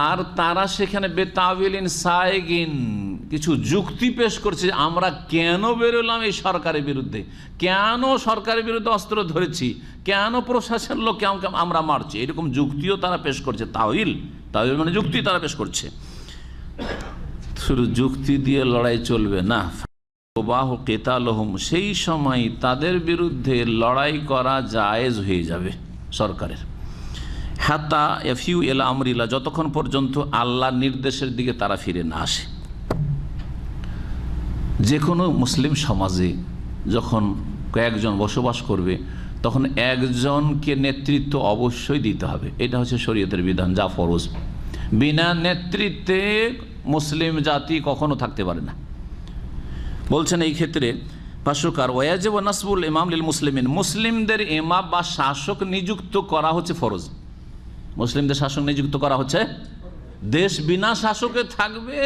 আর তারা সেখানে বেতাউইলিন সাইগিন, কিছু যুক্তি পেশ করছে আমরা কেন বেরোলাম এই সরকারের বিরুদ্ধে, কেন সরকারের বিরুদ্ধে অস্ত্র ধরেছি, কেন প্রশাসন লোক আমরা মারছি, এরকম যুক্তিও তারা পেশ করছে। তাউইল মানে যুক্তি তারা পেশ করছে। শুধু যুক্তি দিয়ে লড়াই চলবে না, কিতালুহুম, সেই সময় তাদের বিরুদ্ধে লড়াই করা জায়েজ হয়ে যাবে সরকারের। হাত্তা ইয়াফিউ ইলা আমরিল্লাহ, যতক্ষণ পর্যন্ত আল্লাহর নির্দেশের দিকে তারা ফিরে না আসে। যে কোনো মুসলিম সমাজে যখন কয়েকজন বসবাস করবে তখন একজনকে নেতৃত্ব অবশ্যই দিতে হবে, এটা হচ্ছে শরীয়তের বিধান, যা ফরজ। বিনা নেতৃত্বে মুসলিম জাতি কখনো থাকতে পারে না। বলছেন এই ক্ষেত্রে ভাষ্যকার, ওয়াজিব নাসবুল ইমাম লিল মুসলিমিন, মুসলিমদের ইমাম বা শাসক নিযুক্ত করা হচ্ছে ফরজ। মুসলিমদের শাসক নিযুক্ত করা হচ্ছে, দেশ বিনা শাসকে থাকবে,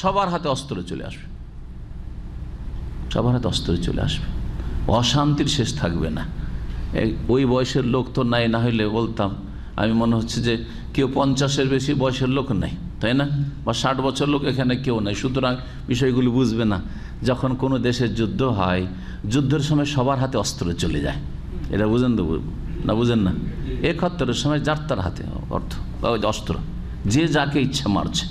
সবার হাতে অস্ত্র চলে আসবে, সবার হাতে অস্ত্র চলে আসবে, অশান্তির শেষ থাকবে না। ওই বয়সের লোক তো নাই, না হইলে বলতাম, আমি মনে হচ্ছে যে কেউ 50-এর বেশি বয়সের লোক নাই, তাই না, বা 60 বছর লোক এখানে কেউ নাই, সুতরাং বিষয়গুলি বুঝবে না। যখন কোনো দেশের যুদ্ধ হয়, যুদ্ধের সময় সবার হাতে অস্ত্র চলে যায়, এটা বুঝেন তো না, বুঝেন না, 71-এর সময় যার তার হাতে অর্থ বা অস্ত্র, যে যাকে ইচ্ছা মারছে।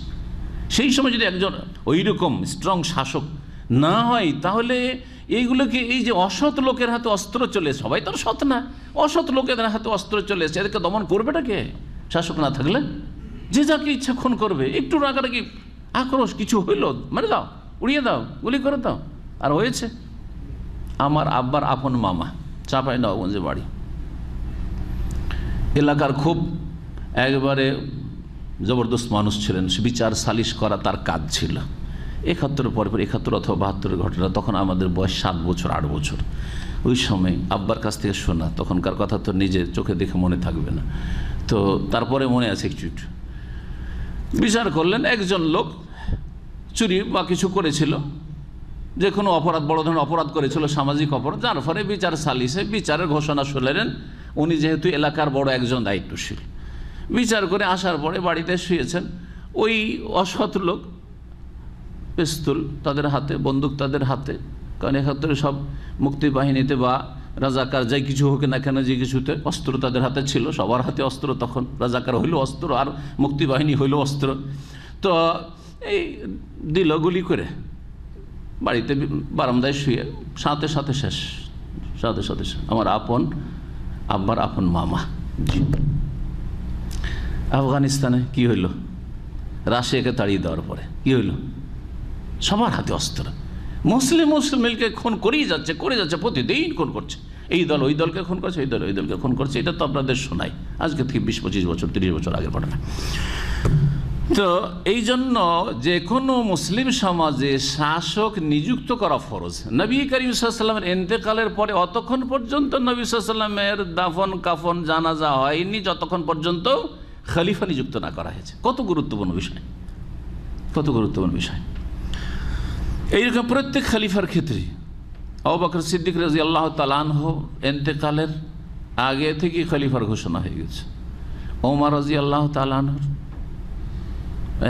সেই সময় যদি একজন ওই রকম স্ট্রং শাসক না হয়, তাহলে এইগুলোকে, এই যে অসৎ লোকের হাতে অস্ত্র চলে, সবাই তো সৎ না, অসৎ লোকের হাতে অস্ত্র চলে এসে এদেরকে দমন করবেটা কে? শাসক না থাকলে যে যাকে ইচ্ছা খুন করবে, একটু রাগারাগি আক্রোশ কিছু হইল, মানে দাও, উড়িয়ে দাও, গুলি করে দাও। আর হয়েছে, আমার আব্বার আপন মামা চাঁপাইনবাবগঞ্জে বাড়ি, এলাকার খুব একবারে জবরদস্ত মানুষ ছিলেন, বিচার সালিশ করা তার কাজ ছিল। 71 পর 71 অথবা 72-এর ঘটনা, তখন আমাদের বয়স 7 বছর 8 বছর। ওই সময় আব্বার কাছ থেকে শোনা, তখনকার কথা তো নিজে চোখে দেখে মনে থাকবে না, তো তারপরে মনে আছে একটু। বিচার করলেন, একজন লোক চুরি বা কিছু করেছিল, যে কোনো অপরাধ, বড় ধরনের অপরাধ করেছিল, সামাজিক অপরাধ, যার ফলে বিচার সালিশে বিচারের ঘোষণা শুনলেন। উনি যেহেতু এলাকার বড় একজন দায়িত্বশীল, বিচার করে আসার পরে বাড়িতে শুয়েছেন, ওই অসৎ লোক পিস্তল তাদের হাতে, বন্দুক তাদের হাতে, কারণ একাত্তরে সব মুক্তি বাহিনীতে বা রাজাকার যাই কিছু হোক না কেন, যে কিছুতে অস্ত্র তাদের হাতে ছিল, সবার হাতে অস্ত্র, তখন রাজাকার হইল অস্ত্র আর মুক্তি বাহিনী হইল অস্ত্র। তো এই দিল গুলি করে, বাড়িতে বারান্দায় শুয়ে, সাথে সাথে শেষ, সাথে সাথে শেষ। আমার আপন আব্বার আপন মামা। আফগানিস্তানে কি হইল? রাশিয়াকে তাড়িয়ে দেওয়ার পরে কি হইল? সবার হাতে অস্ত্র। মুসলিমকে খুন করেই যাচ্ছে, করে যাচ্ছে, প্রতিদিন খুন করছে। এই দল ওই দলকে খুন করছে, এই দল ওই দলকে খুন করছে। এটা তো আপনাদের শোনাই আজকে থেকে 20-25 বছর 30 বছর আগের ঘটনা। তো এই জন্য যে কোনো মুসলিম সমাজে শাসক নিযুক্ত করা ফরজ। নবী করিম সাল্লাল্লাহু আলাইহি ওয়াসাল্লামের ইন্তেকালের পরে অতক্ষণ পর্যন্ত নবী সাল্লাল্লাহু আলাইহি ওয়াসাল্লামের দাফন কাফন জানাজা হয়নি, যতক্ষণ পর্যন্ত খলিফা নিযুক্ত না করা হয়েছে। কত গুরুত্বপূর্ণ বিষয়, কত গুরুত্বপূর্ণ বিষয়। এইরকম প্রত্যেক খলিফার ক্ষেত্রে আবু বকর সিদ্দিক রাদিয়াল্লাহু তাআলা আনহু ইন্তেকালের আগে থেকে খলিফার ঘোষণা হয়ে গেছে। ওমর রাদিয়াল্লাহু তাআলা আনহুর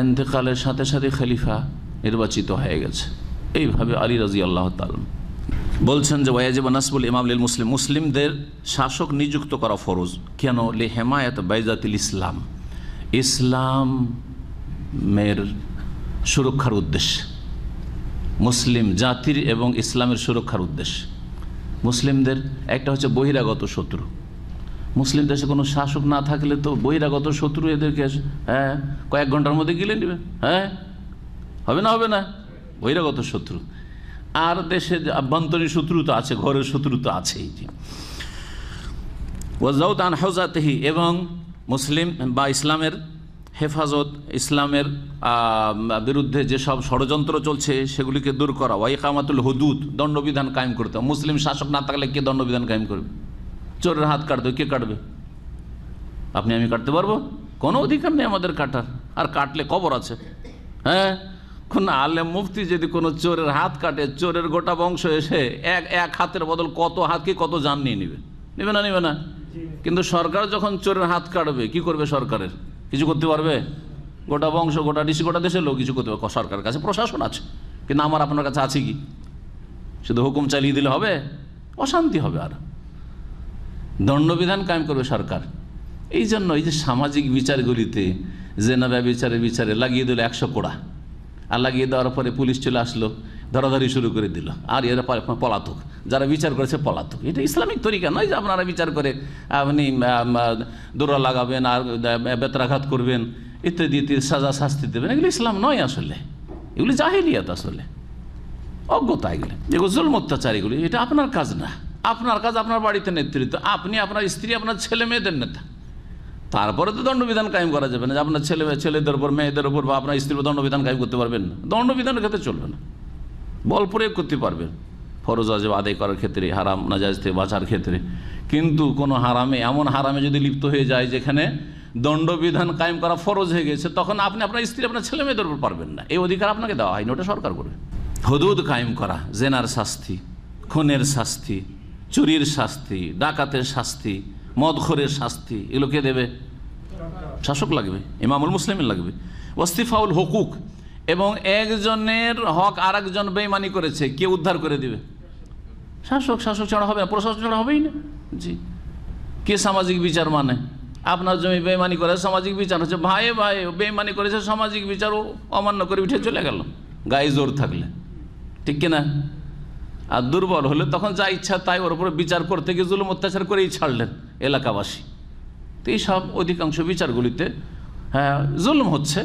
ইন্তেকালের সাথে সাথে খলিফা নির্বাচিত হয়ে গেছে। এইভাবে আলী রাদিয়াল্লাহু তাআলা বলছেন যে ওয়াজিব নাসবুল ইমাম লিল মুসলিম, মুসলিমদের শাসক নিযুক্ত করা ফরজ। কেন? লি হিমায়াত বাইজাতিল ইসলাম, ইসলামের সুরক্ষার উদ্দেশ্যে, মুসলিম জাতির এবং ইসলামের সুরক্ষার উদ্দেশ্যে। মুসলিমদের একটা হচ্ছে বহিরাগত শত্রু। মুসলিম দেশে কোনো শাসক না থাকলে তো বহিরাগত শত্রু এদেরকে কয়েক ঘন্টার মধ্যে গিলে নেবে। হবে না? হবে না? বহিরাগত শত্রু। আর দেশে আভ্যন্তরীণ শত্রু তো আছে, ঘরের শত্রু তো আছেই। ওয়াজাউত আন হাউজাতিহি, এবং মুসলিম বা ইসলামের হেফাজত, ইসলামের বিরুদ্ধে যেসব ষড়যন্ত্র চলছে সেগুলিকে দূর করা। ওয়া ইকামাতুল হুদুদ, দণ্ডবিধান কায়েম করতে। মুসলিম শাসক না থাকলে কে দণ্ডবিধান কায়েম করবে? চোরের হাত কাটতে কে কাটবে? আপনি আমি কাটতে পারবো? কোনো অধিকার নেই আমাদের কাটার। আর কাটলে কবর আছে। কোন আলেম মুফতি যদি কোনো চোরের হাত কাটে, চোরের গোটা বংশ এসে এক হাতের বদল কত হাত কি কত জান নিয়ে নেবে? নেবে না? নেবে না? কিন্তু সরকার যখন চোরের হাত কাটবে, কি করবে? সরকারের কিছু করতে পারবে? গোটা বংশ, গোটা ডিসি, গোটা দেশের লোক কিছু করতে পারবে? সরকারের কাছে প্রশাসন আছে, কিন্তু আমার আপনার কাছে আছে কি? শুধু হুকুম চালিয়ে দিলে হবে? অশান্তি হবে। আর দণ্ডবিধান কায়েম করবে সরকার। এই জন্য এই যে সামাজিক বিচারগুলিতে জেনা ব্যভিচারের বিচারে লাগিয়ে দিল 100 কোড়া, আর লাগিয়ে দেওয়ার পরে পুলিশ চলে আসলো, ধরাধরি শুরু করে দিল, আর এরা পলাতক, যারা বিচার করেছে পলাতক। এটা ইসলামিক তরিকা নয় যে আপনারা বিচার করে আপনি দৌড়া লাগাবেন আর বেত্রাঘাত করবেন ইত্যাদি ইত্যাদি, সাজা শাস্তি দেবেন। এগুলো ইসলাম নয় আসলে, এগুলি জাহিলিয়াত, আসলে অজ্ঞতা। এগুলো জুলম অত্যাচার, এগুলি। এটা আপনার কাজ না। আপনার কাজ আপনার বাড়িতে নেতৃত্ব, আপনি আপনার স্ত্রী আপনার ছেলে মেয়েদের নেতা। তারপরে তো দণ্ডবিধান কায়েম করা যাবে না যে আপনার ছেলেদের উপর, মেয়েদের উপর বা আপনার স্ত্রীর উপর দণ্ডবিধান কায়েম করতে পারবেন না। দণ্ডবিধানের ক্ষেত্রে চলবে না, বল প্রয়োগ করতে পারবেন ফরজ ওয়াজিব আদায় করার ক্ষেত্রে, হারাম নাজায়েজ থেকে বাঁচার ক্ষেত্রে। কিন্তু কোনো হারামে, এমন হারামে যদি লিপ্ত হয়ে যায় যেখানে দণ্ডবিধান কায়েম করা ফরজ হয়ে গেছে, তখন আপনি আপনার স্ত্রী আপনার ছেলে মেয়েদের উপর পারবেন না। এই অধিকার আপনাকে দেওয়া হয়নি, ওটা সরকার করবে। হুদুদ কায়েম করা, জেনার শাস্তি, খুনের শাস্তি, চুরির শাস্তি, ডাকাতের শাস্তি, মদখোরের শাস্তি, এগুলো কে দেবে? শাসক লাগবে, ইমামুল মুসলিমের লাগবে। ওয়াস্তিফাউল হুকুক, এবং একজনের হক আর একজন বেঈমানি করেছে, কে উদ্ধার করে দিবে? শাসক। শাসক ছাড়া হবে না, প্রশাসন ছাড়া হবেই না। জি, কে সামাজিক বিচার মানে? আপনার জমি বেঈমানি করে সামাজিক বিচার হচ্ছে, ভাই ভাই বেঈমানি করেছে, সামাজিক বিচারও অমান্য করে উঠে চলে গেল, গায়ে জোর থাকলে, ঠিক কিনা? আর দুর্বল হলে তখন যা ইচ্ছা তাই ওর উপরে বিচার করতে গিয়ে জুলুম অত্যাচার করেই ছাড়লেন এলাকাবাসী। তো এইসব অধিকাংশ বিচারগুলিতে জুলুম হচ্ছে।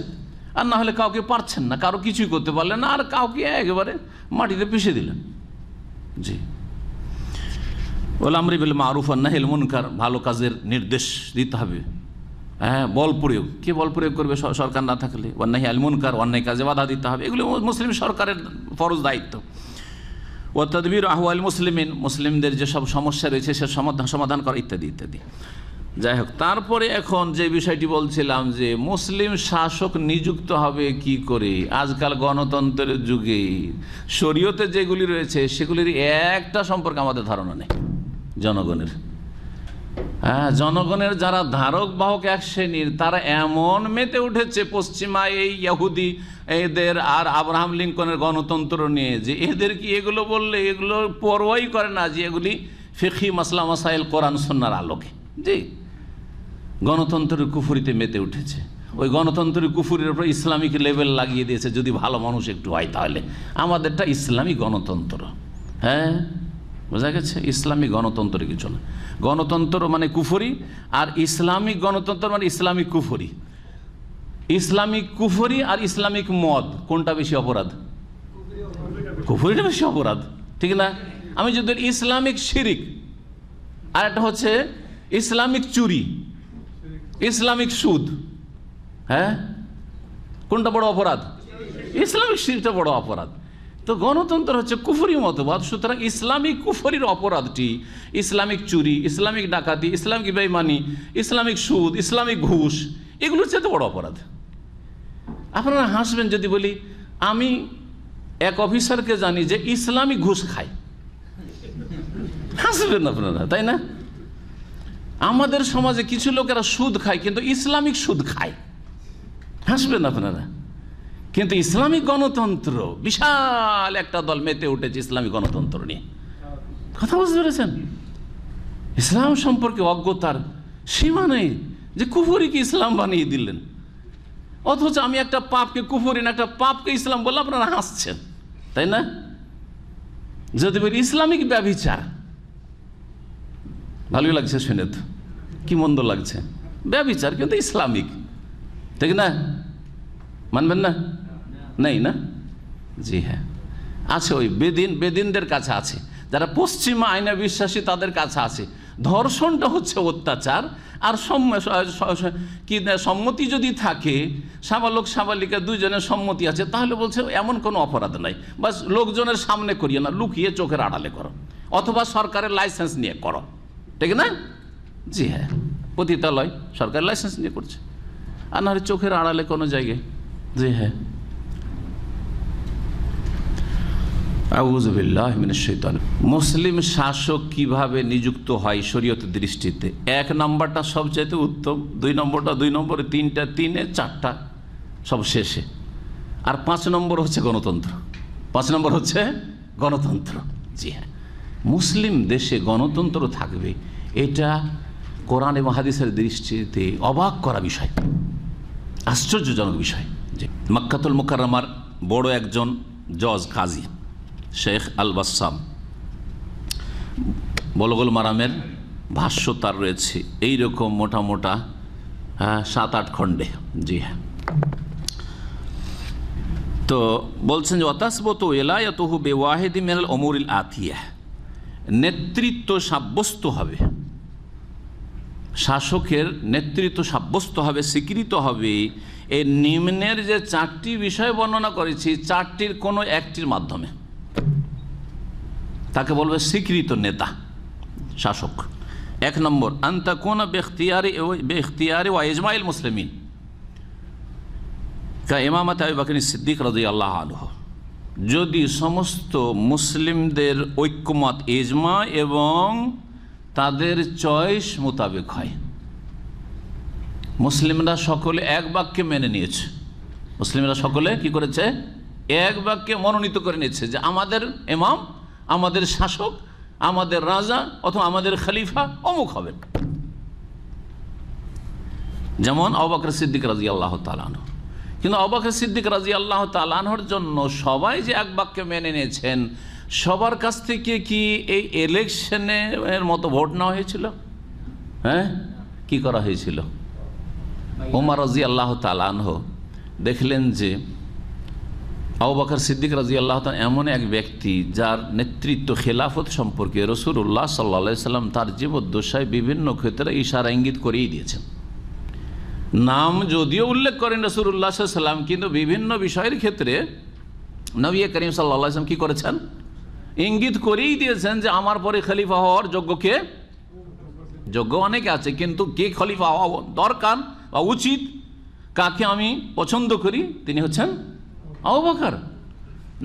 আর না হলে কাউকে পারছেন না, কারো কিছুই করতে পারলেন না, আর কাউকে একেবারে মাটিতে পিষে দিলেন। জি, ওয়াল আমরি বিল মারুফ ওয়ান নাহিল মুনকার, ভালো কাজের নির্দেশ দিতে হবে। বল প্রয়োগ, কে বল প্রয়োগ করবে সরকার না থাকলে? ওয়ান নাহি আল মুনকার, অন্যায় কাজে বাধা দিতে হবে। এগুলো মুসলিম সরকারের ফরজ দায়িত্ব। ও তাদবির আহওয়াল মুসলিমিন, মুসলিমদের যেসব সমস্যা রয়েছে সে সমাধান করা, ইত্যাদি ইত্যাদি। যাই হোক, তারপরে এখন যে বিষয়টি বলছিলাম যে মুসলিম শাসক নিযুক্ত হবে কি করে। আজকাল গণতন্ত্রের যুগে শরীয়তে যেগুলি রয়েছে সেগুলির একটা সম্পর্কে আমাদের ধারণা নেই জনগণের। হ্যাঁ, জনগণের যারা ধারক বাহক এক শ্রেণীর, তারা এমন মেতে উঠেছে পশ্চিমা এই ইহুদি এদের আর আব্রাহাম লিঙ্কনের গণতন্ত্র নিয়ে, যে এদের কি এগুলো বললে এগুলো পরোয়াই করে না, যে এগুলি ফিকহি মাসলা মাসাইল কোরআন সুন্নাহর আলোকে। জি, গণতন্ত্রের কুফুরিতে মেতে উঠেছে। ওই গণতন্ত্রের কুফুরির উপর ইসলামিক লেভেল লাগিয়ে দিয়েছে, যদি ভালো মানুষ একটু হয় তাহলে। আমাদেরটা ইসলামী গণতন্ত্র। হ্যাঁ, বোঝা গেছে? ইসলামী গণতন্ত্র কিছু না। গণতন্ত্র মানে কুফরি, আর ইসলামিক গণতন্ত্র মানে ইসলামিক কুফরি। ইসলামিক কুফরি আর ইসলামিক মদ, কোনটা বেশি অপরাধ? কুফরিটা বেশি অপরাধ, ঠিক না? আমি যদি ইসলামিক শিরিক, আর একটা হচ্ছে ইসলামিক চুরি, ইসলামিক সুদ, হ্যাঁ, কোনটা বড় অপরাধ? ইসলামিক শিরিকটা বড় অপরাধ। তো গণতন্ত্র হচ্ছে কুফরি মতবাদ। সুতরাং ইসলামিক কুফরির অপরাধটি ইসলামিক চুরি, ইসলামিক ডাকাতি, ইসলামিক বেঈমানি, ইসলামিক সুদ, ইসলামিক ঘুষ, এগুলোর চেয়ে বড় অপরাধ। আপনারা হাসবেন যদি বলি আমি এক অফিসারকে জানি যে ইসলামিক ঘুষ খায়। হাসবেন আপনারা, তাই না? আমাদের সমাজে কিছু লোকেরা সুদ খায়, কিন্তু ইসলামিক সুদ খায়। হাসবেন আপনারা। কিন্তু ইসলামিক গণতন্ত্র, বিশাল একটা দল মেতে উঠেছে ইসলামিক গণতন্ত্র নিয়ে। কথা বুঝতে পেরেছেন? ইসলাম সম্পর্কে অজ্ঞতার সীমা নেই, যে কুফরিকে ইসলাম বানিয়ে দিলেন। অথচ আমি একটা পাপকে কুফরি না, একটা পাপকে ইসলাম বললে আপনারা হাসছেন, তাই না? যদি বলি ইসলামিক ব্যভিচার, ভালোই লাগছে শুনে, তো কি মন্দ লাগছে? ব্যভিচার কিন্তু ইসলামিক, ঠিক না? মানবেন না? নেই না? জি হ্যাঁ, আছে। ওই বেদিনদের কাছে আছে, যারা পশ্চিমা আইনে বিশ্বাসী তাদের কাছে আছে। ধর্ষণটা হচ্ছে অত্যাচার। আর কি সম্মতি যদি থাকে, সাবালক সাবালিকা দুইজনের সম্মতি আছে, তাহলে বলছে এমন কোনো অপরাধ নাই। বাস লোকজনের সামনে করিয়ে না, লুকিয়ে চোখের আড়ালে করো, অথবা সরকারের লাইসেন্স নিয়ে করো, ঠিক না? জি হ্যাঁ, পতিতালয় সরকারের লাইসেন্স নিয়ে করছে, আর না হলে চোখের আড়ালে কোনো জায়গায়। জি হ্যাঁ, আউযুবিল্লাহি মিনাশ শাইতানির। মুসলিম শাসক কিভাবে নিযুক্ত হয় শরীয়তের দৃষ্টিতে? এক নম্বরটা সবচাইতে উত্তম, 2 নম্বরটা 2 নম্বরে, 3টা 3-এ, 4টা সব শেষে, আর 5 নম্বর হচ্ছে গণতন্ত্র। 5 নম্বর হচ্ছে গণতন্ত্র। জি হ্যাঁ, মুসলিম দেশে গণতন্ত্র থাকবে, এটা কোরআন এবং হাদিসের দৃষ্টিতে অবাক করা বিষয়, আশ্চর্যজনক বিষয়। যে মক্কাতুল মুকাররমার বড় একজন জজ কাজী শেখ আল বাসাম, বুলুগুল মারামের ভাষ্য তার রয়েছে এইরকম মোটা মোটা 7-8 খণ্ডে। জি হ্যাঁ, তো বলছেন যে ওয়াতাসবতু ইলায়াতুহু বিওয়াহিদি মিনাল উমুরিল আতিয়া, নেতৃত্ব সাব্যস্ত হবে, শাসকের নেতৃত্ব সাব্যস্ত হবে, স্বীকৃত হবে এই নিম্নের যে 4টি বিষয় বর্ণনা করেছি, 4টির কোনো একটির মাধ্যমে তাকে বলবে স্বীকৃত নেতা, শাসক। 1 নম্বর, আনতাকুনা বিইখতিয়ারি ওয়া ইজমাইল মুসলিমিন কা ইমামাত আবু বকর সিদ্দিক রাদিয়াল্লাহু আনহু, যদি সমস্ত মুসলিমদের ঐক্যমত, ইজমা এবং তাদের চয়েস মোতাবেক হয়। মুসলিমরা সকলে এক বাক্যে মেনে নিয়েছে, মুসলিমরা সকলে কি করেছে? এক বাক্যে মনোনীত করে নিয়েছে যে আমাদের ইমাম, আমাদের শাসক, আমাদের রাজা অথবা আমাদের খলিফা অমুক হবেন। যেমন আবু বকর সিদ্দিক রাদিয়াল্লাহু তাআলা আনহু। কিন্তু আবু বকর সিদ্দিক রাদিয়াল্লাহু তাআলা আনহুর জন্য সবাই যে এক বাক্যে মেনে নিয়েছেন, সবার কাছ থেকে কি এই ইলেকশনের মতো ভোট নেওয়া হয়েছিল? হ্যাঁ, কি করা হয়েছিল? ওমর রাদিয়াল্লাহু তাআলা আনহু দেখলেন যে আবু বকর সিদ্দিক রাদিয়াল্লাহু তাআলা এমন এক ব্যক্তি যার নেতৃত্ব, খেলাফত সম্পর্কে রাসূলুল্লাহ সাল্লাল্লাহু আলাইহি সাল্লাম তার জীবদ্দশায় বিভিন্ন ক্ষেত্রে ইশারা ইঙ্গিত করেই দিয়েছেন। নাম যদিও উল্লেখ করেন রাসূলুল্লাহ সাল্লাল্লাহু আলাইহি সাল্লাম, কিন্তু বিভিন্ন বিষয়ের ক্ষেত্রে নবী করিম সাল্লাল্লাহু আলাইহি সাল্লাম কি করেছেন? ইঙ্গিত করেই দিয়েছেন যে আমার পরে খলিফা হওয়ার যোগ্য কে? যোগ্য অনেকে আছে, কিন্তু কে খলিফা হওয়া দরকার বা উচিত, কাকে আমি পছন্দ করি, তিনি হচ্ছেন আবু বকর।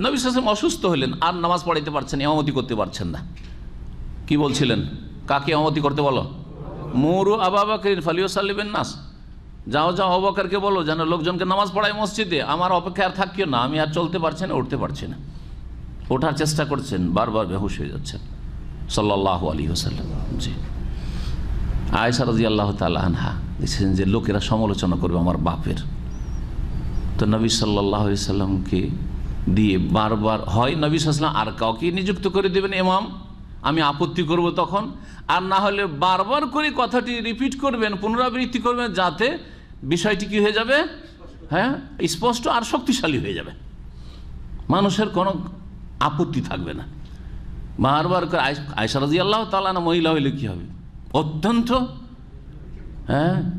নবী সাল্লাল্লাহু আলাইহি ওয়াসাল্লাম অসুস্থ হলেন, আর নামাজ পড়াইতে পারছেন, ইমামতি করতে পারছেন না। কি বলছিলেন? কাকে ইমামতি করতে বলো? মুরু আবু বকরিন ফালিউসাল্লিবিন নাস, যাও যাও আবু বকরকে বলো যেন লোকজনকে নামাজ পড়ায় মসজিদে, আমার অপেক্ষায় আর থাকিও না, আমি আর চলতে পারছি না, উঠতে পারছি না। ওঠার চেষ্টা করছেন, বারবার বেহুশ হয়ে যাচ্ছেন সাল্লাল্লাহু আলাইহি ওয়াসাল্লাম। জি, আয়েশা রাদিয়াল্লাহু তাআলা আনহা দেখছেন যে লোকেরা সমালোচনা করবে আমার বাপের, তো নবী সাল্লাল্লাহু আলাইহি ওয়াসাল্লামকে দিয়ে বারবার হয় নবী সাল্লাল্লাহু আলাইহি ওয়াসাল্লাম আর কাউকে নিযুক্ত করে দেবেন ইমাম, আমি আপত্তি করব তখন, আর না হলে বারবার করে কথাটি রিপিট করবেন, পুনরাবৃত্তি করবেন, যাতে বিষয়টি কি হয়ে যাবে, হ্যাঁ, স্পষ্ট আর শক্তিশালী হয়ে যাবে, মানুষের কোনো আপত্তি থাকবে না। বারবার করে আয়েশা রাদিয়াল্লাহু তাআলা আনহা মহিলা হইলে কি হবে, অত্যন্ত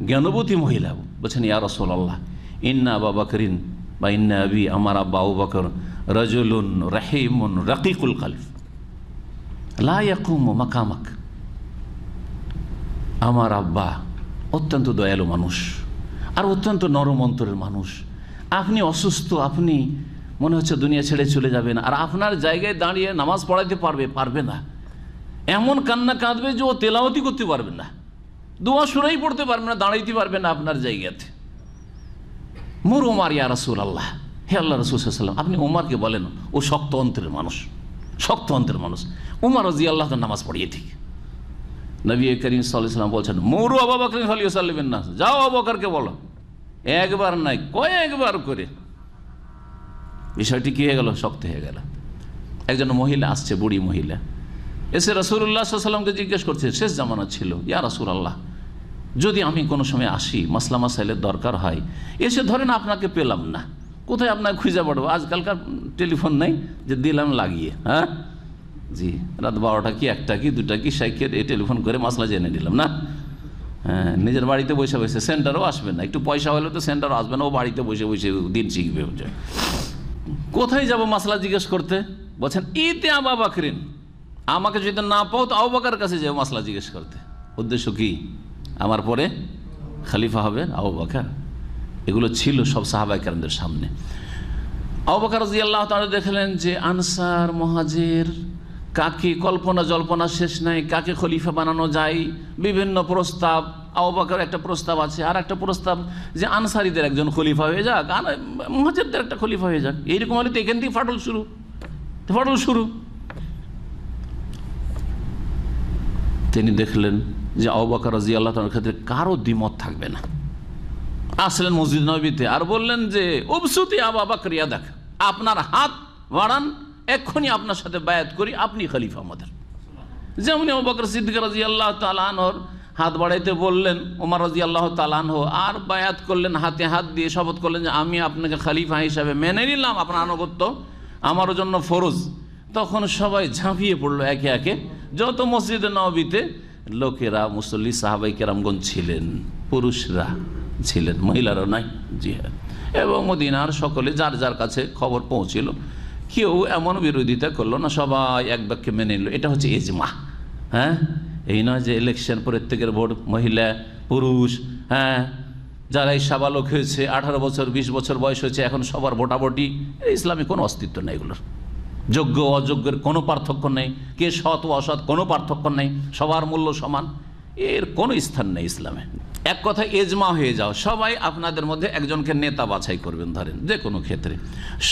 জ্ঞানবতী মহিলা, বলছেন ইয়া রাসূলুল্লাহ ইন্না আবু বকরিন বা ইন্না আবি, আমার আব্বা আবু বকর রাজুলুন রাহিমুন রাকিকুল কলব লা ইয়াকুমু মাকামাক, আমার আব্বা অত্যন্ত দয়ালু মানুষ আর অত্যন্ত নরম অন্তরের মানুষ, আপনি অসুস্থ, আপনি মনে হচ্ছে দুনিয়া ছেড়ে চলে যাবেন, আর আপনার জায়গায় দাঁড়িয়ে নামাজ পড়াইতে পারবে না, এমন কান্না কাঁদবে যে ও তেলাওয়াতি করতে পারবে না, দোয়া সুরাই পড়তে পারবে না, দাঁড়াইতে পারবে না আপনার জায়গাতে। মুর উমার ইয়া রাসূলুল্লাহ, হে আল্লাহ রাসূল সাল্লাল্লাহু আলাইহি ওয়াসাল্লাম, আপনি উমারকে বলেন, ও শক্ত অন্তরের মানুষ, শক্ত অন্তরের মানুষ। উমার রাদিয়াল্লাহু তাআলা নামাজ পড়িয়ে ঠিক নবী করিম সাল্লাল্লাহু আলাইহি ওয়াসাল্লাম বলছেন মুরু আবু বকর ফালিউসাল্লিবিন নাস, যাও আবু বকরকে বলো, একবার নাই কয়েকবার করে বিষয়টি কি হয়ে গেল, শক্ত হয়ে গেল। একজন মহিলা আসছে, বুড়ি মহিলা, এসে রাসূলুল্লাহ সাল্লাল্লাহু আলাইহি ওয়াসাল্লামকে জিজ্ঞেস করছে, শেষ জামানা ছিল, ইয়া রাসূলুল্লাহ যদি আমি কোনো সময় আসি, মাসলা মাসাইলের দরকার হয়, এসে ধরেন আপনাকে পেলাম না, কোথায় আপনাকে খুঁজে পড়বো, আজকালকার টেলিফোন নেই যে দিলাম লাগিয়ে, হ্যাঁ জি, রাত 12টা কি 1টা কি 2টা কি সাইকেল এই টেলিফোন করে মাসলা জেনে নিলাম না, হ্যাঁ, নিজের বাড়িতে বসে বসে, সেন্টারও আসবে না, একটু পয়সা হলে তো সেন্টারও আসবে না, ও বাড়িতে বসে বসে দিন শিখবে। কোথায় যাব মাসলা জিজ্ঞেস করতে, বলছেন ইতে আবু বকরিন, আমাকে যদি না পাও তো আবু বকরের কাছে যাবো মাসলা জিজ্ঞেস করতে। উদ্দেশ্য কি, আমার পরে খলিফা হবেন আবু বকর। এগুলো ছিল সব সাহাবায়ে কেরামদের সামনে। আবু বকর রাদিয়াল্লাহু তাআলা দেখলেন যে আনসার মুহাজির কাকে কল্পনা জল্পনা শেষ নাই, কাকে খলিফা বানানো যায়, বিভিন্ন প্রস্তাব। আবু বকর একটা প্রস্তাব আছে, আর একটা প্রস্তাব যে আনসারীদের একজন খলিফা হয়ে যাক, আর মুহাজিরদের একটা খলিফা হয়ে যাক। এইরকম হলে তো এখান থেকে ফাটল শুরু। তিনি দেখলেন যে আবু বকর রাদিয়াল্লাহু তাআলার ক্ষেত্রে কারো দ্বিমত থাকবে না। আসলেন মসজিদ নববীতে আর বললেন যে উবসুতি আবু বকর ইয়াদাক, আপনার হাত বাড়ান, এক্ষুনি আপনার সাথে বায়াত করি, আপনি খলিফা আমাদের। যেমনি আবু বকর সিদ্দিক রাদিয়াল্লাহু তাআলা আনহুর হাত বাড়াইতে বললেন ওমর রাদিয়াল্লাহু তাআলা আনহু, আর বায়াত করলেন, হাতে হাত দিয়ে শপথ করলেন যে আমি আপনাকে খলিফা হিসাবে মেনে নিলাম, আপনার আনুগত্য আমার জন্য ফরজ। তখন সবাই ঝাঁপিয়ে পড়লো একে একে, যত মসজিদে নববীতে লোকেরা, মুসল্লি সাহাবায়ে কেরামগণ ছিলেন, পুরুষরা ছিলেন, মহিলারাও নাই, জি হ্যাঁ। এবং মদিনার সকলে যার যার কাছে খবর পৌঁছিল, কেউ এমন বিরোধিতা করলো না, সবাই এক বাক্যে মেনে নিল। এটা হচ্ছে ইজমা। হ্যাঁ, এই নয় যে ইলেকশন প্রত্যেকের ভোট, মহিলা পুরুষ, হ্যাঁ, যারাই সাবালক হয়েছে, 18 বছর 20 বছর বয়স হয়েছে, এখন সবার ভোটাভুটি। ইসলামে কোনো অস্তিত্ব নেই এগুলোর, যোগ্য অযোগ্যের কোনো পার্থক্য নেই, কে সৎ ও অসৎ কোনো পার্থক্য নেই, সবার মূল্য সমান, এর কোনো স্থান নেই ইসলামে। এক কথায় এজমা হয়ে যাও, সবাই আপনাদের মধ্যে একজনকে নেতা বাছাই করবেন, ধরেন যে কোনো ক্ষেত্রে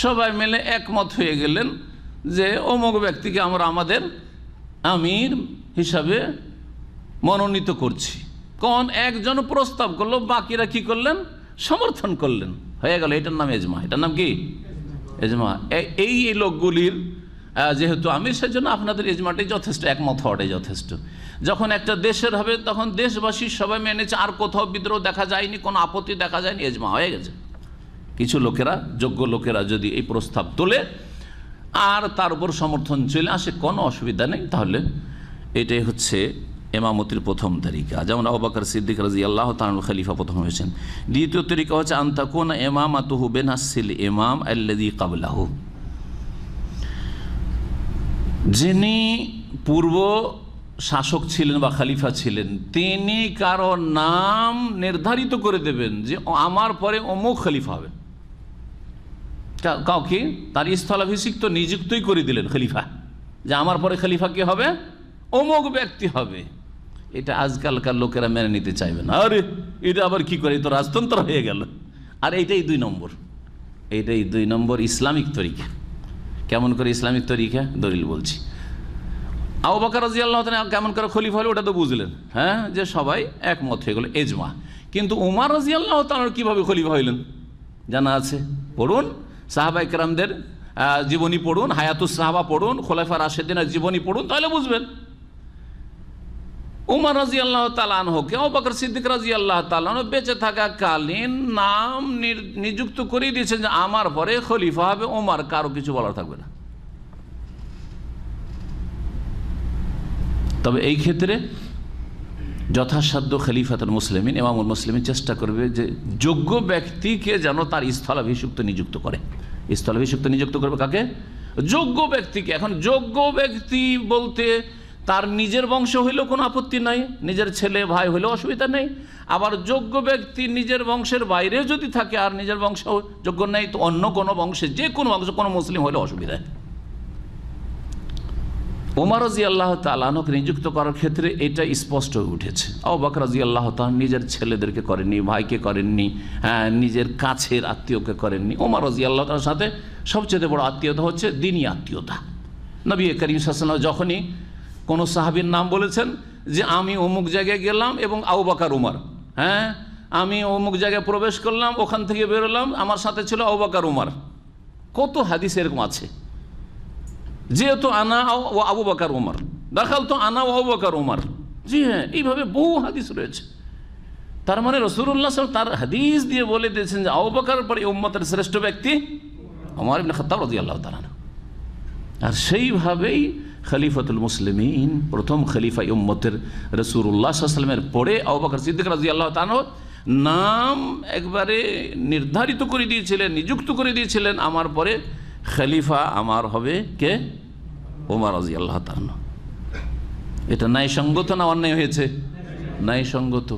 সবাই মিলে একমত হয়ে গেলেন যে অমুক ব্যক্তিকে আমরা আমাদের আমির হিসাবে মনোনীত করছি। কোন একজন প্রস্তাব করলো, বাকিরা কি করলেন, সমর্থন করলেন, হয়ে গেল। এটার নাম এজমা। এটার নাম কি এজমা। এই লোকগুলির যেহেতু আমির, সেজন্য আপনাদের এজমাটাই যথেষ্ট, একমত হওয়াটাই যথেষ্ট। যখন একটা দেশের হবে তখন দেশবাসী সবাই মেনেছে, আর কোথাও বিদ্রোহ দেখা যায়নি, কোনো আপত্তি দেখা যায়নি, এজমা হয়ে গেছে। কিছু লোকেরা, যোগ্য লোকেরা যদি এই প্রস্তাব তোলে আর তার উপর সমর্থন চলে আসে, কোনো অসুবিধা নেই, তাহলে এটাই হচ্ছে ইমামতির প্রথম তরিকা। যেমন আবু বকর সিদ্দিক রাদিয়াল্লাহু তাআলা খলিফা প্রথম হয়েছেন। দ্বিতীয় তরিকা হচ্ছে আন তাকুনা ইমামাতুহু বিনাসিল ইমাম আল্লাযী ক্বাবলাহু, যিনি পূর্ব শাসক ছিলেন বা খলিফা ছিলেন, তিনি কারো নাম নির্ধারিত করে দেবেন যে আমার পরে অমুক খলিফা হবে। কাউকে তার স্থলাভিষিক্ত নিযুক্তই করে দিলেন খলিফা, যে আমার পরে খলিফা কি হবে, অমুক ব্যক্তি হবে। এটা আজকালকার লোকেরা মেনে নিতে চাইবে না। আরে এটা আবার কি করে, তো রাজতন্ত্র হয়ে গেল। আর এইটাই 2 নম্বর, এইটাই 2 নম্বর ইসলামিক তরিকা। কেমন করে ইসলামিক তরিকা? দলিল বলছি। আবু বকর রাদিয়াল্লাহু তাআলা কেমন করে খলিফা হলো ওটা তো বুঝলেন, হ্যাঁ, যে সবাই একমত হয়ে গেল, এজমা। কিন্তু উমর রাদিয়াল্লাহু তাআলা কিভাবে খলিফা হইলেন জানা আছে, পড়ুন সাহাবায়ে কেরামদের জীবনী পড়ুন, হায়াতুস সাহাবা পড়ুন, খোলাফা রাশেদিনের জীবনী পড়ুন, তাহলে বুঝবেন। উমর রাদিয়াল্লাহু তাআলা আনহুকে আবু বকর সিদ্দিক রাদিয়াল্লাহু তাআলা আনহু বেঁচে থাকাকালীন নাম নিযুক্ত করে দিয়েছেন যে আমার পরে খলিফা হবে ওমর, কারো কিছু বলার থাকবে না। তবে এই ক্ষেত্রে যথাসাধ্য খলিফাতুল মুসলিমিন, ইমামুল মুসলিমিন চেষ্টা করবে যে যোগ্য ব্যক্তিকে যেন তার স্থলাভিষিক্ত নিযুক্ত করে। স্থলাভিষিক্ত নিযুক্ত করবে কাকে? যোগ্য ব্যক্তিকে। এখন যোগ্য ব্যক্তি বলতে তার নিজের বংশ হইলেও কোনো আপত্তি নাই, নিজের ছেলে ভাই হইলেও অসুবিধা নেই। আবার যোগ্য ব্যক্তি নিজের বংশের বাইরে যদি থাকে আর নিজের বংশ যোগ্য নেই, তো অন্য কোনো বংশে, যে কোনো বংশ, কোনো মুসলিম হলেও অসুবিধা নেই। ওমর রাদিয়াল্লাহু তাআলা আনহুকে নিযুক্ত করার ক্ষেত্রে এটা স্পষ্ট হয়ে উঠেছে। আবু বকর রাদিয়াল্লাহু তাআলা নিজের ছেলেদেরকে করেননি, ভাইকে করেননি, নিজের কাছের আত্মীয়কে করেননি। ওমর রাদিয়াল্লাহু তাআলার সাথে সবচেয়ে বড় আত্মীয়তা হচ্ছে দ্বীনি আত্মীয়তা। নবী করিম সাল্লাল্লাহু আলাইহি ওয়াসাল্লাম যখনই কোনো সাহাবীর নাম বলেছেন যে আমি অমুক জায়গায় গেলাম এবং আবু বকর উমর, হ্যাঁ, আমি অমুক জায়গায় প্রবেশ করলাম, ওখান থেকে বেরোলাম, আমার সাথে ছিল আবু বকর উমর। কত হাদিস এরকম আছে, যেহেতু আনা ও আবু বকর উমর, দেখাল তো আনা ও আবু বকর উমর। জি হ্যাঁ, এইভাবে বহু হাদিস রয়েছে। তার মানে রাসূলুল্লাহ সাল্লাল্লাহু আলাইহি ওয়াসাল্লাম তার হাদিস দিয়ে বলে দিয়েছেন যে আবু বকর পরে উম্মতের শ্রেষ্ঠ ব্যক্তি ওমর ইবনে খাত্তাব রাদিয়াল্লাহু তাআলা। আর সেইভাবেই খলিফাতুল মুসলিমিন, প্রথম খলিফা উম্মতের রাসূলুল্লাহ সাল্লাল্লাহু আলাইহি ওয়াসাল্লামের পরে আবু বকর সিদ্দিক রাদিয়াল্লাহু তাআলা নাম একবারে নির্ধারিত করে দিয়েছিলেন, নিযুক্ত করে দিয়েছিলেন, আমার পরে খলিফা আমার হবে কে? ওমর রাদিয়াল্লাহু তাআলা। এটা ন্যায়সঙ্গত না অন্যায় হয়েছে? ন্যায়সঙ্গত।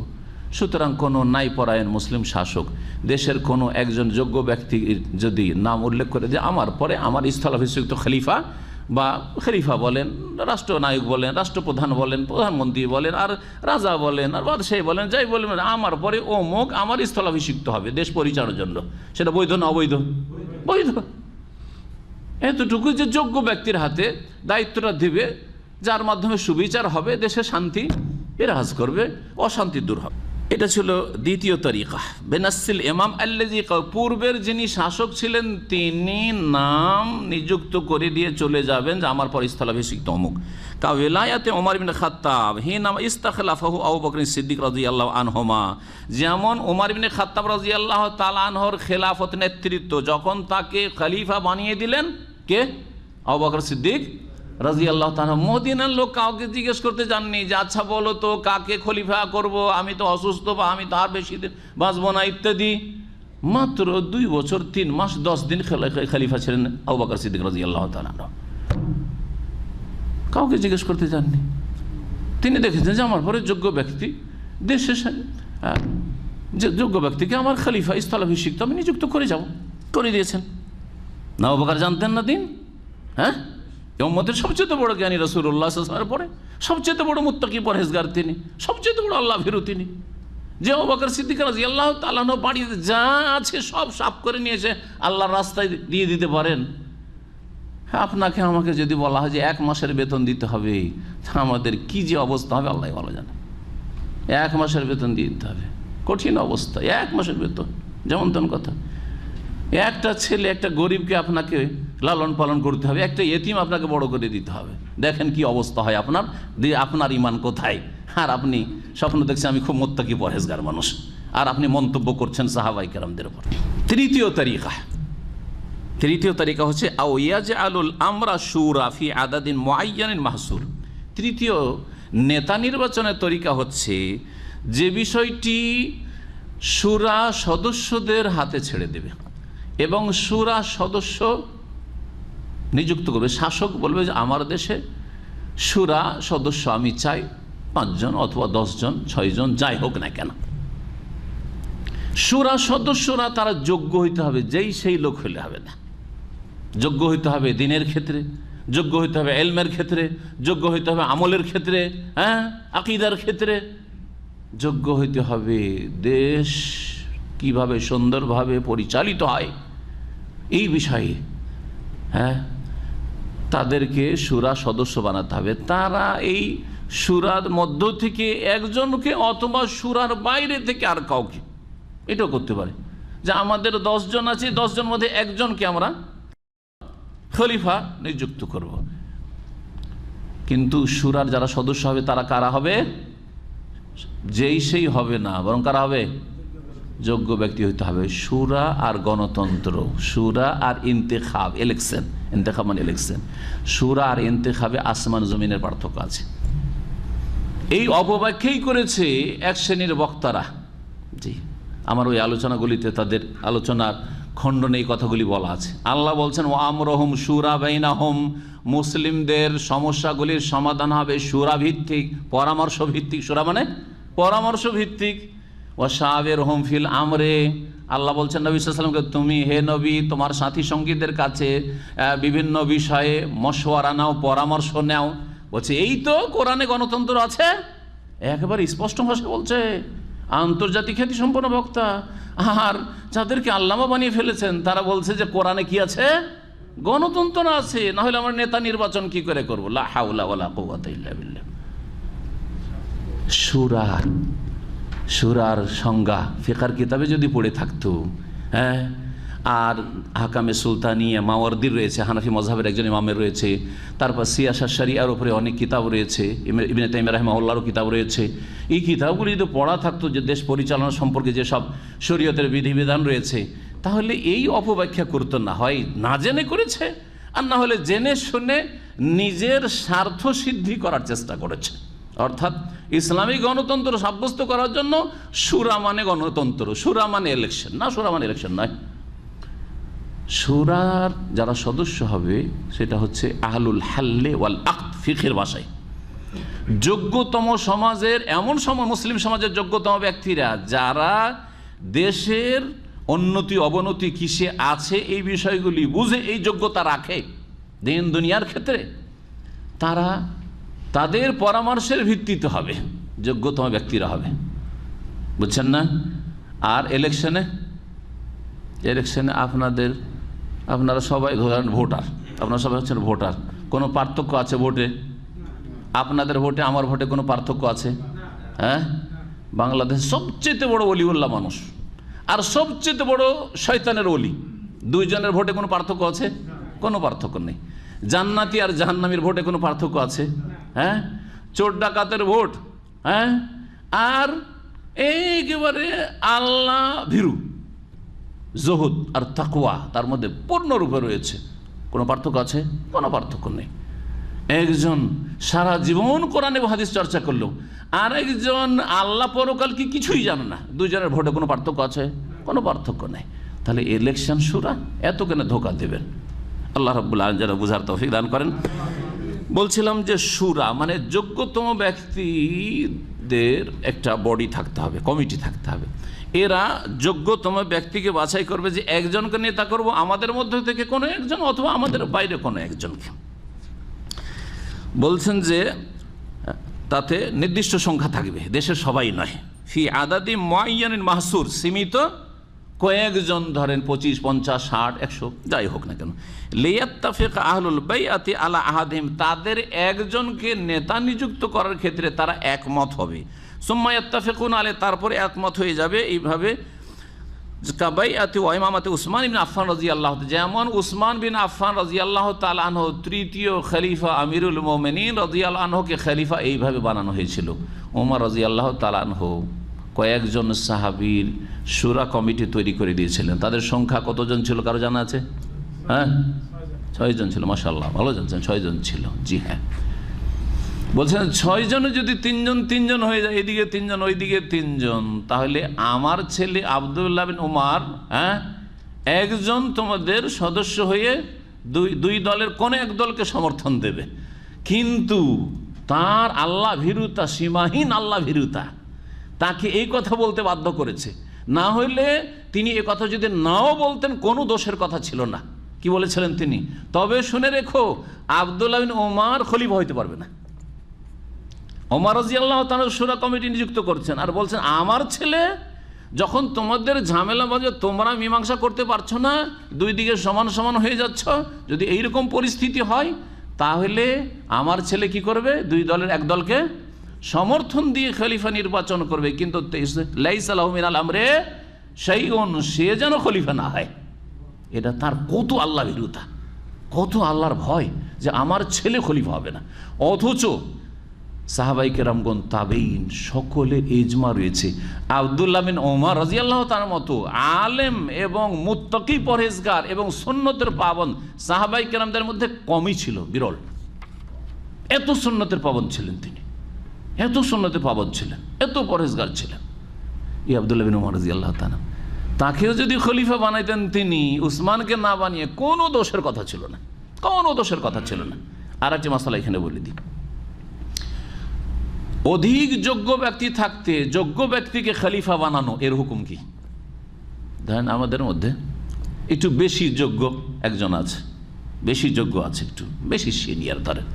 সুতরাং কোনো ন্যায়পরায়ণ মুসলিম শাসক দেশের কোনো একজন যোগ্য ব্যক্তি যদি নাম উল্লেখ করে যে আমার পরে আমার স্থলাভিষিক্ত খলিফা, বা খলিফা বলেন, রাষ্ট্রনায়ক বলেন, রাষ্ট্রপ্রধান বলেন, প্রধানমন্ত্রী বলেন, আর রাজা বলেন, আর বাদশাহ বলেন, যাই বলেন, আমার পরে অমুক আমার স্থলাভিষিক্ত হবে দেশ পরিচালনার জন্য, সেটা বৈধ না অবৈধ? বৈধ। এতটুকু যে যোগ্য ব্যক্তির হাতে দায়িত্বটা দিবে, যার মাধ্যমে সুবিচার হবে, দেশে শান্তি বিরাজ করবে, অশান্তি দূর হবে। এটা ছিল দ্বিতীয় তরিকা। বেনাসিল ইমাম আল্লাযী, পূর্বের যিনি শাসক ছিলেন তিনি নাম নিযুক্ত করে দিয়ে চলে যাবেন যে আমার পর স্থলাভিষিক্ত অমুক। কা ওয়ালায়াতে ওমর ইবনে খাত্তাব হিনা ইস্তাখলাফাহু আবু বকর সিদ্দিক রাদিয়াল্লাহু আনহুমা, যেমন ওমর ইবনে খাত্তাব রাদিয়াল্লাহু তাআলা আনহুর খেলাফত নেতৃত্ব যখন তাকে খলিফা বানিয়ে দিলেন কে? আবু বকর সিদ্দিক রাদিয়াল্লাহু তাআলা। মদিনার লোক কাউকে জিজ্ঞেস করতে যাননি যে আচ্ছা বলো তো কাকে খলিফা করব, আমি তো অসুস্থ, বা আমি তো আর বেশি দিন বাঁচবো না ইত্যাদি। মাত্র 2 বছর 3 মাস 10 দিন খলিফা ছিলেন আবু বকর সিদ্দিক রাদিয়াল্লাহু তাআলা। কাউকে জিজ্ঞেস করতে যাননি। তিনি দেখেছেন যে আমার পরে যোগ্য ব্যক্তি, দেশের যে যোগ্য ব্যক্তিকে আমার খলিফা স্থলাভিষিক্ত আমি নিযুক্ত করে যাব, করে দিয়েছেন। না আবু বকর জানতেন না দিন? হ্যাঁ, উম্মতের সবচেয়ে বড় জ্ঞানী রাসূলুল্লাহ সাল্লাল্লাহু আলাইহি ওয়াসাল্লামের পরে সবচেয়ে বড় মুত্তাকি পরহেজগার তিনি, সবচেয়ে বড় আল্লাহ ভীরু তিনি। যে আবু বকর সিদ্দিক রাদিয়াল্লাহু তাআলা বাড়িতে যা আছে সব সাফ করে নিয়েছে আল্লাহর রাস্তায় দিয়ে দিতে পারেন। আপনাকে আমাকে যদি বলা হয় যে 1 মাসের বেতন দিতে হবে, আমাদের কি যে অবস্থা হবে আল্লাহ ভালো জানে। 1 মাসের বেতন দিয়ে দিতে হবে, কঠিন অবস্থা। 1 মাসের বেতন, যেমন তেমন কথা। একটা ছেলে, একটা গরিবকে আপনাকে লালন পালন করতে হবে, একটা এতিম আপনাকে বড় করে দিতে হবে। দেখেন কি অবস্থা হয় আপনার, দিয়ে আপনার ইমান কোথায়? আর আপনি স্বপ্ন দেখছেন আমি খুব মুত্তাকি পরহেজগার মানুষ, আর আপনি মন্তব্য করছেন সাহাবায়ে কেরামদের উপর। তৃতীয় তরিকা হচ্ছে আও ইয়াজআলুল আমরা শুরা ফি আদাদিন মুআয়্যানিন মাহসুর। তৃতীয় নেতা নির্বাচনের তরিকা হচ্ছে যে বিষয়টি শুরা সদস্যদের হাতে ছেড়ে দেবে এবং শুরা সদস্য নিযুক্ত করবে। শাসক বলবে যে আমার দেশে শুরা সদস্য আমি চাই 5 জন অথবা 10 জন, 6 জন, যাই হোক না কেন। শুরা সদস্যরা তারা যোগ্য হইতে হবে, যেই সেই লোক হলে হবে না। যোগ্য হইতে হবে দিনের ক্ষেত্রে, যোগ্য হইতে হবে ইলমের ক্ষেত্রে, যোগ্য হইতে হবে আমলের ক্ষেত্রে, আকীদার ক্ষেত্রে, যোগ্য হইতে হবে দেশ কিভাবে সুন্দরভাবে পরিচালিত হয় এই বিষয়ে। তাদেরকে শুরা সদস্য বানাতে হবে। তারা এই শুরার মধ্য থেকে একজনকে অথবা শুরার বাইরে থেকে আর কাউকে, এটাও করতে পারে যে আমাদের 10 জন আছে, 10 জন মধ্যে একজনকে আমরা খলিফা নিযুক্ত করব। কিন্তু শুরার যারা সদস্য হবে তারা কারা হবে? যেই সেই হবে না, বরং কারা হবে? যোগ্য ব্যক্তি হইতে হবে। শুরা আর গণতন্ত্র, শুরা আর ইন্তেখাব, ইলেকশন, ইন্তেখাব মানে ইলেকশন, শুরা আর ইন্তেখাবে আসমান জমিনের পার্থক্য আছে। এই অপব্যাখ্যাই করেছে এক শ্রেণীর বক্তারা। জি, আমার ওই আলোচনাগুলিতে তাদের আলোচনার খণ্ডনে এই কথাগুলি বলা আছে। আল্লাহ বলছেন ও আমরহুম শুরা বাইনাহুম, মুসলিমদের সমস্যাগুলির সমাধান হবে শুরা ভিত্তিক, পরামর্শ ভিত্তিক। শুরা মানে পরামর্শ ভিত্তিক। ও শাওয়ারহুম ফিল আমরে, আল্লাহ বলছেন নবী সাল্লাল্লাহু আলাইহি ওয়াসাল্লামকে, তুমি হে নবী তোমার সাথী সঙ্গীদের কাছে বিভিন্ন বিষয়ে মশওয়ারা নাও, পরামর্শ নাও। বলছে এই তো কোরআনে গণতন্ত্র আছে, একেবারে স্পষ্ট ভাষা বলছে, আন্তর্জাতিক খ্যাতি সম্পন্ন বক্তা। আর যাদেরকে আল্লামা বানিয়ে ফেলেছেন তারা বলছে যে কোরআনে কি আছে? গণতন্ত্র আছে, না হলে আমরা নেতা নির্বাচন কি করে করবো? লা হাওলা ওয়ালা কুওয়াতা ইল্লা বিল্লাহ। শুরার সংজ্ঞা ফিকার কিতাবে যদি পড়ে থাকতো, আর হাকামে সুলতানিয়া মাওয়ারদির রয়েছে, হানাফি মযহাবের একজন ইমামের রয়েছে, তারপর সিয়াসা শরিয়ার উপরে অনেক কিতাব রয়েছে, ইবনে তাইমিয়া রাহিমাহুল্লাহর কিতাব রয়েছে। এই কিতাবগুলি যদি পড়া থাকতো যে দেশ পরিচালনা সম্পর্কে যেসব শরীয়তের বিধিবিধান রয়েছে, তাহলে এই অপব্যাখ্যা করতো না। হয় না জেনে করেছে, আর না হলে জেনে শুনে নিজের স্বার্থ সিদ্ধি করার চেষ্টা করেছে। অর্থাৎ ইসলামী গণতন্ত্র সাব্যস্ত করার জন্য শুরা মানে গণতন্ত্র, শুরা মানে ইলেকশন না, শুরা মানে ইলেকশন নয়। শুরার যারা সদস্য হবে সেটা হচ্ছে আহলুল হাল্লে ওয়াল আকদ, ফিকহের ভাষায় যোগ্যতম সমাজের, এমন মুসলিম সমাজের যোগ্যতম ব্যক্তিরা যারা দেশের উন্নতি অবনতি কিসে আছে এই বিষয়গুলি বুঝে এই যোগ্যতা রাখে দিন দুনিয়ার ক্ষেত্রে, তারা তাদের পরামর্শের ভিত্তিতে হবে, যোগ্যতম ব্যক্তিরা হবে। বুঝছেন না? আর ইলেকশনে আপনারা সবাই ধরেন ভোটার, আপনারা সবাই হচ্ছেন ভোটার। কোনো পার্থক্য আছে ভোটে? আপনাদের ভোটে আমার ভোটে কোনো পার্থক্য আছে? বাংলাদেশ সবচেয়ে বড় ওলিউল্লাহ মানুষ আর সবচেয়ে বড় শয়তানের ওলি, দুইজনের ভোটে কোনো পার্থক্য আছে? কোনো পার্থক্য নেই। জান্নাতি আর জাহান্নামীর ভোটে কোনো পার্থক্য আছে? চোর ডাকাতের ভোট, আর একেবারে আল্লাহ ভীরু জহুদ আর তাকওয়া তার মধ্যে পূর্ণরূপে রয়েছে, কোনো পার্থক্য আছে? কোনো পার্থক্য নেই। একজন সারা জীবন কোরআন এবং হাদিস চর্চা করলো, আর একজন আল্লাহ পরকাল কি কিছুই জানে না। দুইজনের ভোটে কোনো পার্থক্য আছে? কোনো পার্থক্য নেই। তাহলে ইলেকশন শুরা এত কেন ধোঁকা দেবেন? আল্লাহ রাব্বুল আলামিন যেন বুঝার তৌফিক দান করেন। বলছিলাম যে শুরা মানে যোগ্যতম ব্যক্তিদের একটা বডি থাকতে হবে, কমিটি থাকতে হবে। এরা যোগ্যতম ব্যক্তিকে বাছাই করবে যে একজনকে নেতা করব আমাদের মধ্যে থেকে কোনো একজন, অথবা আমাদের বাইরে কোনো একজনকে। বলছেন যে তাতে নির্দিষ্ট সংখ্যা থাকবে, দেশের সবাই নয়। ফি আদাদি মুআয়্যানিন মাহসুর, সীমিত কয়েকজন, ধরেন 25, 50, 60, 100 যাই হোক না কেন। লিয়াত্তাফিক আহলুল বাইআতি আলা আহাদিহিম, তাদের একজনকে নেতা নিযুক্ত করার ক্ষেত্রে তারা একমত হবে। সুম্মা ইয়াত্তাফিকুন আলাইহি, তারপরে একমত হয়ে যাবে এইভাবে। কাবাইআতি ওয়া ইমামাতি উসমান ইবনে আফফান রাদিয়াল্লাহু, যেমন উসমান বিন আফফান রাদিয়াল্লাহু তাআলা আনহু তৃতীয় খলিফা আমিরুল মুমিনিন রাদিয়াল্লাহু আনহুকে খলিফা এইভাবে বানানো হয়েছিল। ওমর রাদিয়াল্লাহু তাআলা আনহু কয়েকজন সাহাবীর শুরা কমিটি তৈরি করে দিয়েছিলেন। তাদের সংখ্যা কতজন ছিল কারো জানা আছে? 6 জন ছিল। মাশাআল্লাহ, ভালো জানছেন, 6 জন ছিল। জি হ্যাঁ, বলছেন 6 জনে যদি 3 জন হয়ে যায়, এদিকে 3 জন ওইদিকে 3 জন, তাহলে আমার ছেলে আব্দুল্লাহ বিন উমার একজন তোমাদের সদস্য হয়ে দুই দলের কোন এক দলকে সমর্থন দেবে। কিন্তু তার আল্লাহ ভীরুতা, সীমাহীন আল্লাহ ভীরুতা তাকে এই কথা বলতে বাধ্য করেছে। না হইলে তিনি এ কথা যদি নাও বলতেন কোনো দোষের কথা ছিল না। কি কি বলেছিলেন তিনি? তবে শুনে রেখো, আব্দুল্লাহ বিন ওমর খলিফা হইতে পারবে না। ওমর রাদিয়াল্লাহু তাআলা শূরা কমিটি নিযুক্ত করছেন আর বলছেন, আমার ছেলে যখন তোমাদের ঝামেলা বাজে, তোমরা মীমাংসা করতে পারছো না, দুই দিকে সমান সমান হয়ে যাচ্ছ, যদি এইরকম পরিস্থিতি হয় তাহলে আমার ছেলে কি করবে? দুই দলের এক দলকে সমর্থন দিয়ে খলিফা নির্বাচন করবে, কিন্তু লাইসা লাহু মিনাল আমরে শাইউন, সে যেন খলিফা না হয়। এটা তার কত আল্লাহ ভীরুতা, কত আল্লাহর ভয় যে আমার ছেলে খলিফা হবে না। অথচ সাহাবাই কেরামগণ, তাবেইন, সকলের ইজমা রয়েছে আব্দুল্লাহ বিন ওমর রাদিয়াল্লাহু তাআলার মতো আলেম এবং মুত্তাকি পরহেজগার এবং সুন্নতের পাবন্দ সাহাবাই কেরামদের মধ্যে কমই ছিল, বিরল। এত সুন্নতের পাবন্দ ছিলেন তিনি, এত সুন্নতের পাবন্দ ছিলেন, এত পরহেজগার ছিলেন এই আব্দুল্লাহ বিন ওমর রাদিয়াল্লাহু তাআলা। তাকেও যদি খলিফা বানাইতেন তিনি, উসমানকে না বানিয়ে, কোনো দোষের কথা ছিল না, কোনো দোষের কথা ছিল না। আর একটি মাসালা এখানে বলে দিই, অধিক যোগ্য ব্যক্তি থাকতে যোগ্য ব্যক্তিকে খলিফা বানানো এর হুকুম কি? ধরেন আমাদের মধ্যে একটু বেশি যোগ্য একজন আছে, বেশি যোগ্য আছে, একটু বেশি সিনিয়র ধরেন,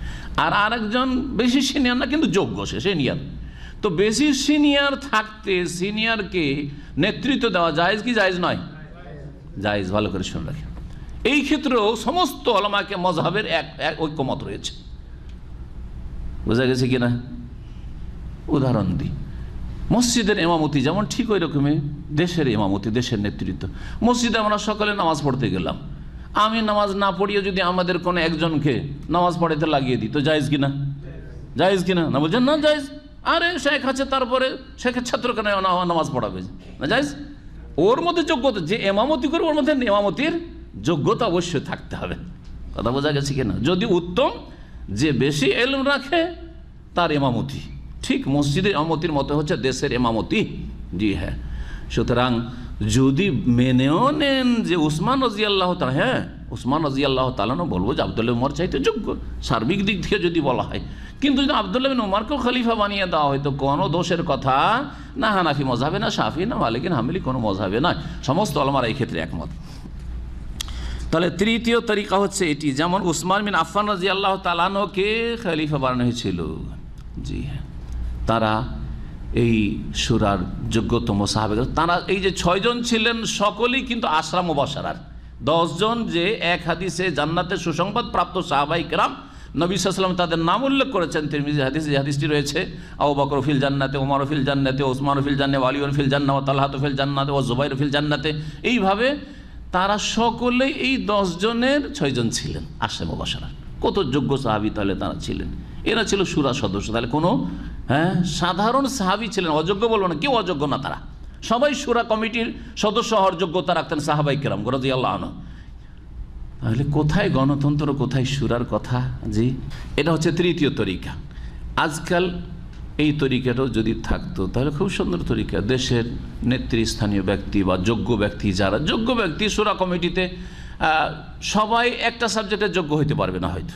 আর আরেকজন বেশি সিনিয়র না কিন্তু যোগ্য, সে সিনিয়র। তো বেশি সিনিয়র থাকতে সিনিয়রকে নেতৃত্ব দেওয়া জায়েজ কি জায়েজ নয়? জায়েজ। ভালো করে শুনে রাখেন, এই ক্ষেত্রেও সমস্ত উলামাকে মযহাবের এক ঐক্যমত রয়েছে। বোঝা গেছে কিনা? উদাহরণ দিই, মসজিদের ইমামতি যেমন ঠিক ওই রকমই দেশের ইমামতি, দেশের নেতৃত্ব। মসজিদে আমরা সকালে নামাজ পড়তে গেলাম, আমি নামাজ না পড়িয়ে যদি আমাদের কোনো একজনকে নামাজ পড়াতে লাগিয়ে দিই, তো জায়েজ কিনা? জায়েজ কিনা? না বলছেন না জায়েজ। আরে শেখ আছে, তারপরে শেখের ছাত্রকে নামাজ পড়াবে না, জায়েজ। ওর মধ্যে যোগ্যতা, যে এমামতি করবে ওর মধ্যে এমামতির যোগ্যতা অবশ্যই থাকতে হবে। কথা বোঝা গেছে কিনা? যদি উত্তম, যে বেশি ইলম রাখে তার এমামতি, ঠিক মসজিদের ইমামতির মতো হচ্ছে দেশের ইমামতি। জি হ্যাঁ, সুতরাং যদি মেনেও নেন যে উসমান রাদিয়াল্লাহু তাআলা, হ্যাঁ উসমান রাদিয়াল্লাহু তাআলা, বলবো যে আব্দুল্লাহ ওমর চাইতে যোগ্য সার্বিক দিক থেকে যদি বলা হয়, কিন্তু যদি আব্দুল্লাহ বিন ওমরকেও খলিফা বানিয়ে দেওয়া হয় তো কোনো দোষের কথা না হানাফি মযহাবে, না শাফি, না মালিকি, না হাম্বলি, কোনো মযহাবে নয়। সমস্ত উলামারা এই ক্ষেত্রে একমত। তাহলে তৃতীয় তরিকা হচ্ছে এটি, যেমন উসমান বিন আফফান রাদিয়াল্লাহু তাআলা কে খলিফা বানানো হয়েছিল। জি হ্যাঁ, তারা এই সূরার যোগ্যতম সাহাবা। তারা এই যে 6 জন ছিলেন সকলেই কিন্তু আশরা মুবাশশারার, 10 জন যে এক হাদিসে জান্নাতের সুসংবাদ প্রাপ্ত সাহাবায়ে কেরাম, নবী সাল্লাল্লাহু আলাইহি ওয়াসাল্লাম তাদের নাম উল্লেখ করেছেন তিরমিজি হাদিসে। যে হাদিসটি রয়েছে, আবু বকর ফিল জান্নাতে, ওমর ফিল জান্নাতে, ওসমান ফিল জান্নাতে, আলী ফিল জান্নাতে, ওয়া তালহা ফিল জান্নাতে, ওয়া জুবাইর ফিল জান্নাতে। এইভাবে তারা সকলেই এই 10 জনের 6 জন ছিলেন আশরা মুবাশশারার। কত যোগ্য সাহাবী তাহলে তারা ছিলেন। এরা ছিল শূরা সদস্য। তাহলে কোনো সাধারণ সাহাবী ছিলেন, অযোগ্য বলবো না, কেউ অযোগ্য না, তারা সবাই শূরা কমিটির সদস্য হওয়ার যোগ্যতা রাখতেন সাহাবায়ে কেরাম রাদিয়াল্লাহু আনহু। তাহলে কোথায় গণতন্ত্র, কোথায় শূরার কথা? জি, এটা হচ্ছে তৃতীয় তরিকা। আজকাল এই তরিকাটাও যদি থাকতো তাহলে খুব সুন্দর তরিকা। দেশের নেতৃস্থানীয় ব্যক্তি বা যোগ্য ব্যক্তি, যারা যোগ্য ব্যক্তি শূরা কমিটিতে, সবাই একটা সাবজেক্টে যোগ্য হইতে পারবে না হয়তো।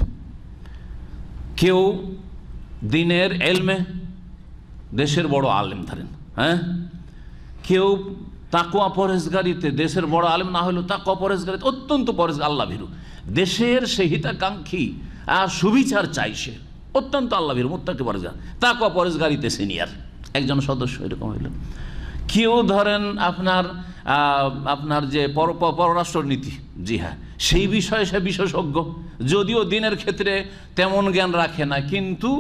কেউ দিনের এলমে দেশের বড় আলেম ধরেন, হ্যাঁ, কেউ তাকওয়া পরহেজগারিতে দেশের বড় আলেম না হলেও তাকওয়া পরহেজগারিতে অত্যন্ত পরহেজগার, আল্লাহ ভীরু, দেশের সেই হিতাকাঙ্ক্ষী আর সুবিচার চাই, সে অত্যন্ত আল্লাহ ভীরু, মুত্তাকি পরহেজগার, তাকওয়া পরহেজগারিতে সিনিয়র একজন সদস্য এরকম হইল। কেউ ধরেন আপনার যে পররাষ্ট্রনীতি, জি হ্যাঁ, সেই বিষয়ে সে বিশেষজ্ঞ, যদিও দিনের ক্ষেত্রে তেমন জ্ঞান রাখে না, কিন্তু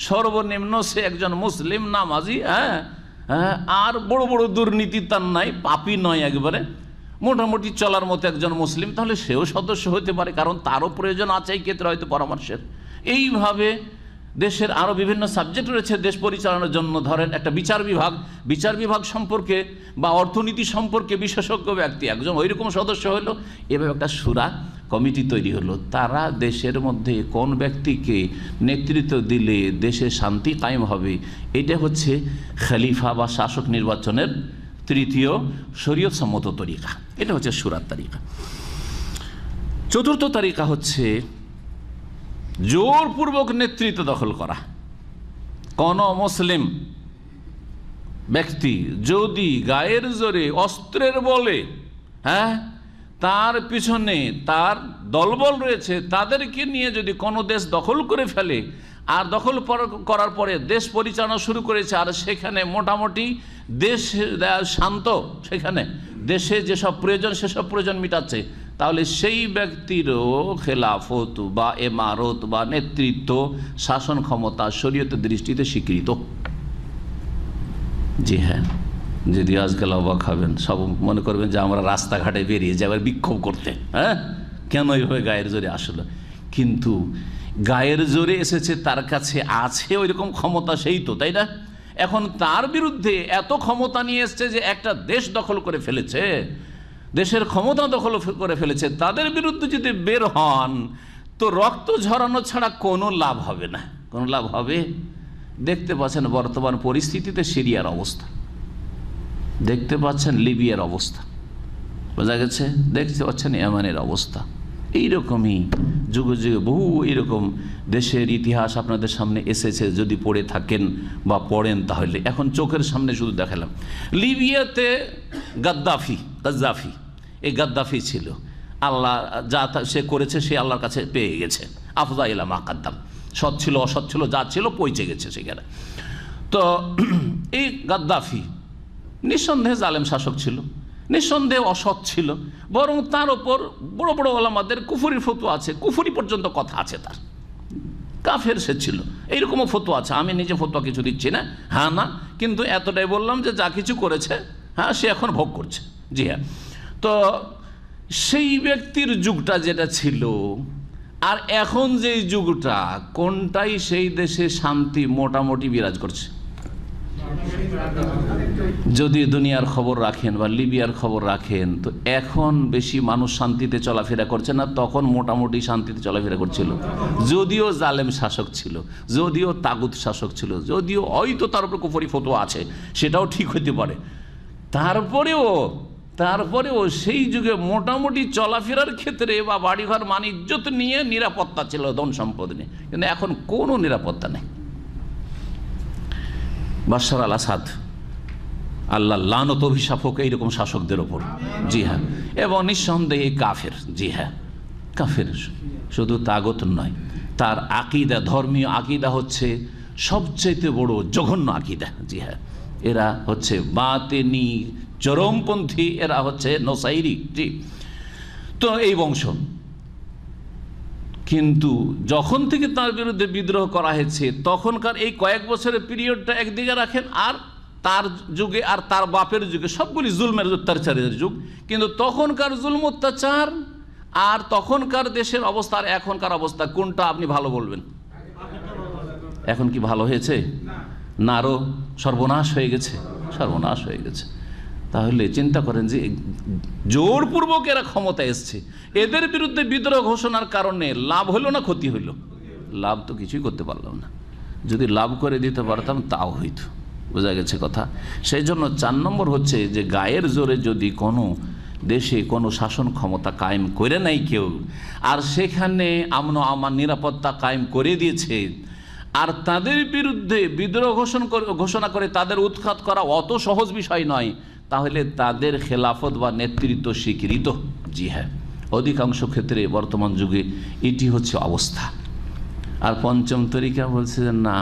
সর্বনিম্ন সে একজন মুসলিম নামাজি, হ্যাঁ, আর বড় বড় দুর্নীতি তার নাই, পাপী নয়, একবারে মোটামুটি চলার মতো একজন মুসলিম, তাহলে সেও সদস্য হতে পারে, কারণ তারও প্রয়োজন আছে এই ক্ষেত্রে হয়তো পরামর্শের। এইভাবে দেশের আরও বিভিন্ন সাবজেক্ট রয়েছে দেশ পরিচালনার জন্য। ধরেন একটা বিচার বিভাগ সম্পর্কে বা অর্থনীতি সম্পর্কে বিশেষজ্ঞ ব্যক্তি একজন ওইরকম সদস্য হলো। এভাবে একটা শূরা কমিটি তৈরি হলো। তারা দেশের মধ্যে কোন ব্যক্তিকে নেতৃত্ব দিলে দেশে শান্তি কায়েম হবে, এটা হচ্ছে খলিফা বা শাসক নির্বাচনের তৃতীয় শরীয়ত সম্মত তরিকা। এটা হচ্ছে শূরার তরিকা। চতুর্থ তরিকা হচ্ছে জোরপূর্বক নেতৃত্ব দখল করা। কোন মুসলিম ব্যক্তি যদি গায়ের জোরে অস্ত্রের বলে, হ্যাঁ, তার পিছনে তার দলবল রয়েছে, তাদেরকে নিয়ে যদি কোনো দেশ দখল করে ফেলে, আর দখল করার পরে দেশ পরিচালনা শুরু করেছে, আর সেখানে মোটামুটি দেশ শান্ত, সেখানে দেশে যেসব প্রয়োজন সেসব প্রয়োজন মিটাচ্ছে, তাহলে সেই ব্যক্তিরও খেলাফত বা এমারত বা নেতৃত্ব, শাসন ক্ষমতা শরীয়তের দৃষ্টিতে স্বীকৃত। জি হ্যাঁ, যদি আজকাল অবাক হবেন, সব মনে করবেন যে আমরা রাস্তাঘাটে বেরিয়ে যাই আবার বিক্ষোভ করতে, হ্যাঁ কেন এইভাবে গায়ের জোরে আসলো, কিন্তু গায়ের জোরে এসেছে, তার কাছে আছে ওই রকম ক্ষমতা, সেই তো, তাই না? এখন তার বিরুদ্ধে এত ক্ষমতা নিয়ে এসছে যে একটা দেশ দখল করে ফেলেছে, দেশের ক্ষমতা দখল করে ফেলেছে, তাদের বিরুদ্ধে যদি বের হন তো রক্ত ঝরানো ছাড়া কোনো লাভ হবে না। কোনো লাভ হবে? দেখতে পাচ্ছেন বর্তমান পরিস্থিতিতে সিরিয়ার অবস্থা, দেখতে পাচ্ছেন লিবিয়ার অবস্থা, বোঝা গেছে, দেখতে পাচ্ছেন ইয়েমেনের অবস্থা। এইরকমই যুগে যুগে বহু এইরকম দেশের ইতিহাস আপনাদের সামনে এসেছে, যদি পড়ে থাকেন বা পড়েন তাহলে। এখন চোখের সামনে শুধু দেখালাম। লিবিয়াতে গাদ্দাফি, এই গাদ্দাফি ছিল, আল্লাহ যা সে করেছে সে আল্লাহর কাছে পেয়ে গেছে, আফজা ইলা মা কাদ্দাম, সৎ ছিল অসৎ ছিল যা ছিল পৌঁছে গেছে সেখানে। তো এই গাদ্দাফি নিঃসন্দেহে জালেম শাসক ছিল, নিঃসন্দেহে অসৎ ছিল, বরং তার ওপর বড় বড় ওলামাদের কুফরির ফতোয়া আছে, কুফরি পর্যন্ত কথা আছে তার, কাফের সে ছিল, এইরকমও ফতোয়া আছে। আমি নিজে ফতোয়া কিছু দিচ্ছি না, হ্যাঁ না, কিন্তু এতটাই বললাম যে যা কিছু করেছে হ্যাঁ সে এখন ভোগ করছে। জি হ্যাঁ, তো সেই ব্যক্তির যুগটা যেটা ছিল আর এখন যেই যুগটা, কোনটাই সেই দেশে শান্তি মোটামুটি বিরাজ করছে? যদি দুনিয়ার খবর রাখেন বা লিবিয়ার খবর রাখেন, তো এখন বেশি মানুষ শান্তিতে চলাফেরা করছে না, তখন মোটামুটি শান্তিতে চলাফেরা করছিল। যদিও জালেম শাসক ছিল, যদিও তাগুত শাসক ছিল, যদিও হয়তো তার উপর কুফরি ফতোয়া আছে, সেটাও ঠিক হতে পারে, তারপরেও সেই যুগে মোটামুটি চলাফেরার ক্ষেত্রে বা বাড়িঘর মান ইজ্জত নিয়ে নিরাপত্তা ছিল, ধন সম্পদ নিয়ে। কিন্তু এখন কোনো নিরাপত্তা নেই। বাশার আল আসাদ, আল্লাহ লানত অভিশাপ হোক এইরকম শাসকদের ওপর। জি হ্যাঁ, এবং নিঃসন্দেহে কাফের। জি হ্যাঁ, কাফের, শুধু তাগত নয়, তার আকিদা, ধর্মীয় আকিদা হচ্ছে সবচাইতে বড় জঘন্য আকিদা। জি হ্যাঁ, এরা হচ্ছে বাতেনি চরমপন্থী, এরা হচ্ছে নসাইরি। জি, তো এই বংশ, কিন্তু যখন থেকে তার বিরুদ্ধে বিদ্রোহ করা হয়েছে তখনকার এই কয়েক বছরের পিরিয়ডটা একদিকে রাখেন, আর তার যুগে আর তার বাপের যুগে সবগুলি জুলমের অত্যাচারের যুগ, কিন্তু তখনকার জুলম অত্যাচার আর তখনকার দেশের অবস্থা আর এখনকার অবস্থা, কোনটা আপনি ভালো বলবেন? এখন কি ভালো হয়েছে না আরো সর্বনাশ হয়ে গেছে? সর্বনাশ হয়ে গেছে। তাহলে চিন্তা করেন যে জোরপূর্বক এরা ক্ষমতা এসছে, এদের বিরুদ্ধে বিদ্রোহ ঘোষণার কারণে লাভ হইল না ক্ষতি হইল? লাভ তো কিছুই করতে পারলাম না। যদি লাভ করে দিতে পারতাম তাও হইত। বোঝা গেছে কথা? সেই জন্য 4 নম্বর হচ্ছে যে গায়ের জোরে যদি কোনো দেশে কোনো শাসন ক্ষমতা কায়েম করে নাই কেউ, আর সেখানে আমন আমান নিরাপত্তা কায়েম করে দিয়েছে, আর তাদের বিরুদ্ধে বিদ্রোহ ঘোষণা করে তাদের উৎখাত করা অত সহজ বিষয় নয়, তাহলে তাদের খেলাফত বা নেতৃত্ব স্বীকৃত। জি হ্যাঁ, অধিকাংশ ক্ষেত্রে বর্তমান যুগে এটি হচ্ছে অবস্থা। আর 5ম তরিকা বলছে যে না,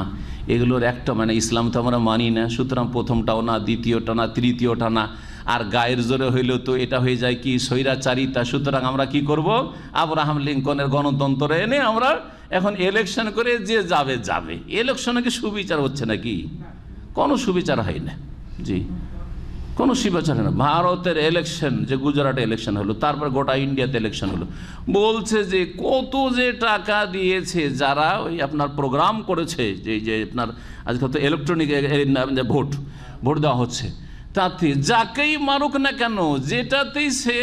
এগুলোর একটা মানে ইসলাম তো আমরা মানি না, সুতরাং প্রথমটাও না, দ্বিতীয়টা না, তৃতীয়টা না, আর গায়ের জোরে হইলেও তো এটা হয়ে যায় কি স্বৈরাচারিতা। সুতরাং আমরা কি করব, আব্রাহাম লিঙ্কনের গণতন্ত্র এনে আমরা এখন ইলেকশন করে যে যাবে যাবে। ইলেকশনে কি সুবিচার হচ্ছে নাকি? কোনো সুবিচার হয় না। জি, কোনো সুবিচার হয় না। ভারতের ইলেকশন, যে গুজরাটে ইলেকশন হলো, তারপর গোটা ইন্ডিয়াতে ইলেকশন হলো, বলছে যে কত যে টাকা দিয়েছে যারা ওই আপনার প্রোগ্রাম করেছে, যে আপনার আজকাল তো ইলেকট্রনিক ভোট দেওয়া হচ্ছে, তাতে যাকেই মারুক না কেন, যেটাতেই সে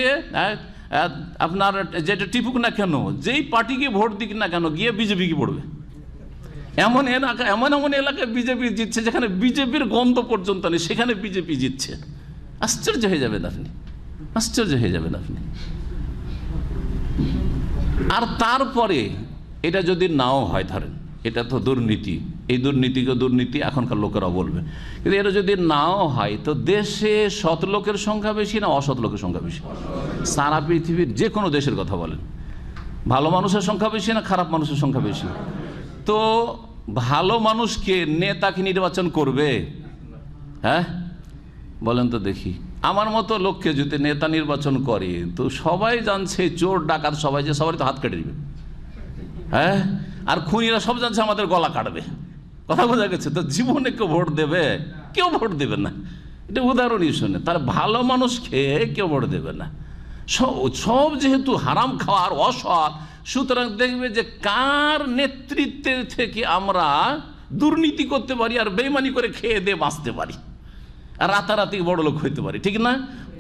আপনার যেটা টিপুক না কেন, যেই পার্টিকে ভোট দিক না কেন, গিয়ে বিজেপিকে পড়বে। এমন এলাকায় বিজেপি জিতছে যেখানে বিজেপির গন্ধ পর্যন্ত নেই, সেখানে বিজেপি জিতছে। আশ্চর্য হয়ে যাবেন আপনি, আশ্চর্য হয়ে যাবেন আপনি। আর তারপরে এটা যদি নাও হয়, ধরেন এটা তো দুর্নীতি, এই দুর্নীতিকে দুর্নীতি এখনকার লোকেরাও বলবে। কিন্তু এটা যদি নাও হয় তো দেশে সৎ লোকের সংখ্যা বেশি না অসৎ লোকের সংখ্যা বেশি? সারা পৃথিবীর যে কোনো দেশের কথা বলেন, ভালো মানুষের সংখ্যা বেশি না খারাপ মানুষের সংখ্যা বেশি? তো ভালো মানুষকে নেতাকে নির্বাচন করবে? হ্যাঁ বলেন তো দেখি। আমার মতো লোককে যদি নেতা নির্বাচন করে তো সবাই জানছে চোর ডাকাত সবাই যে সবাই তো হাত কেটে দিবে। হ্যাঁ, আর খুনিরা সব জানছে আমাদের গলা কাটবে। কথা বোঝা গেছে? তো জীবনে কেউ ভোট দেবে? কেউ ভোট দেবে না। এটা উদাহরণই শুনে, তার ভালো মানুষকে কেউ ভোট দেবে না। সব যেহেতু হারাম খাওয়ার অসৎ, সুতরাং দেখবে যে কার নেতৃত্বে থেকে আমরা দুর্নীতি করতে পারি আর বেইমানি করে খেয়ে দিয়ে বাঁচতে পারি আর রাতারাতি বড় লোক হইতে পারি, ঠিক না?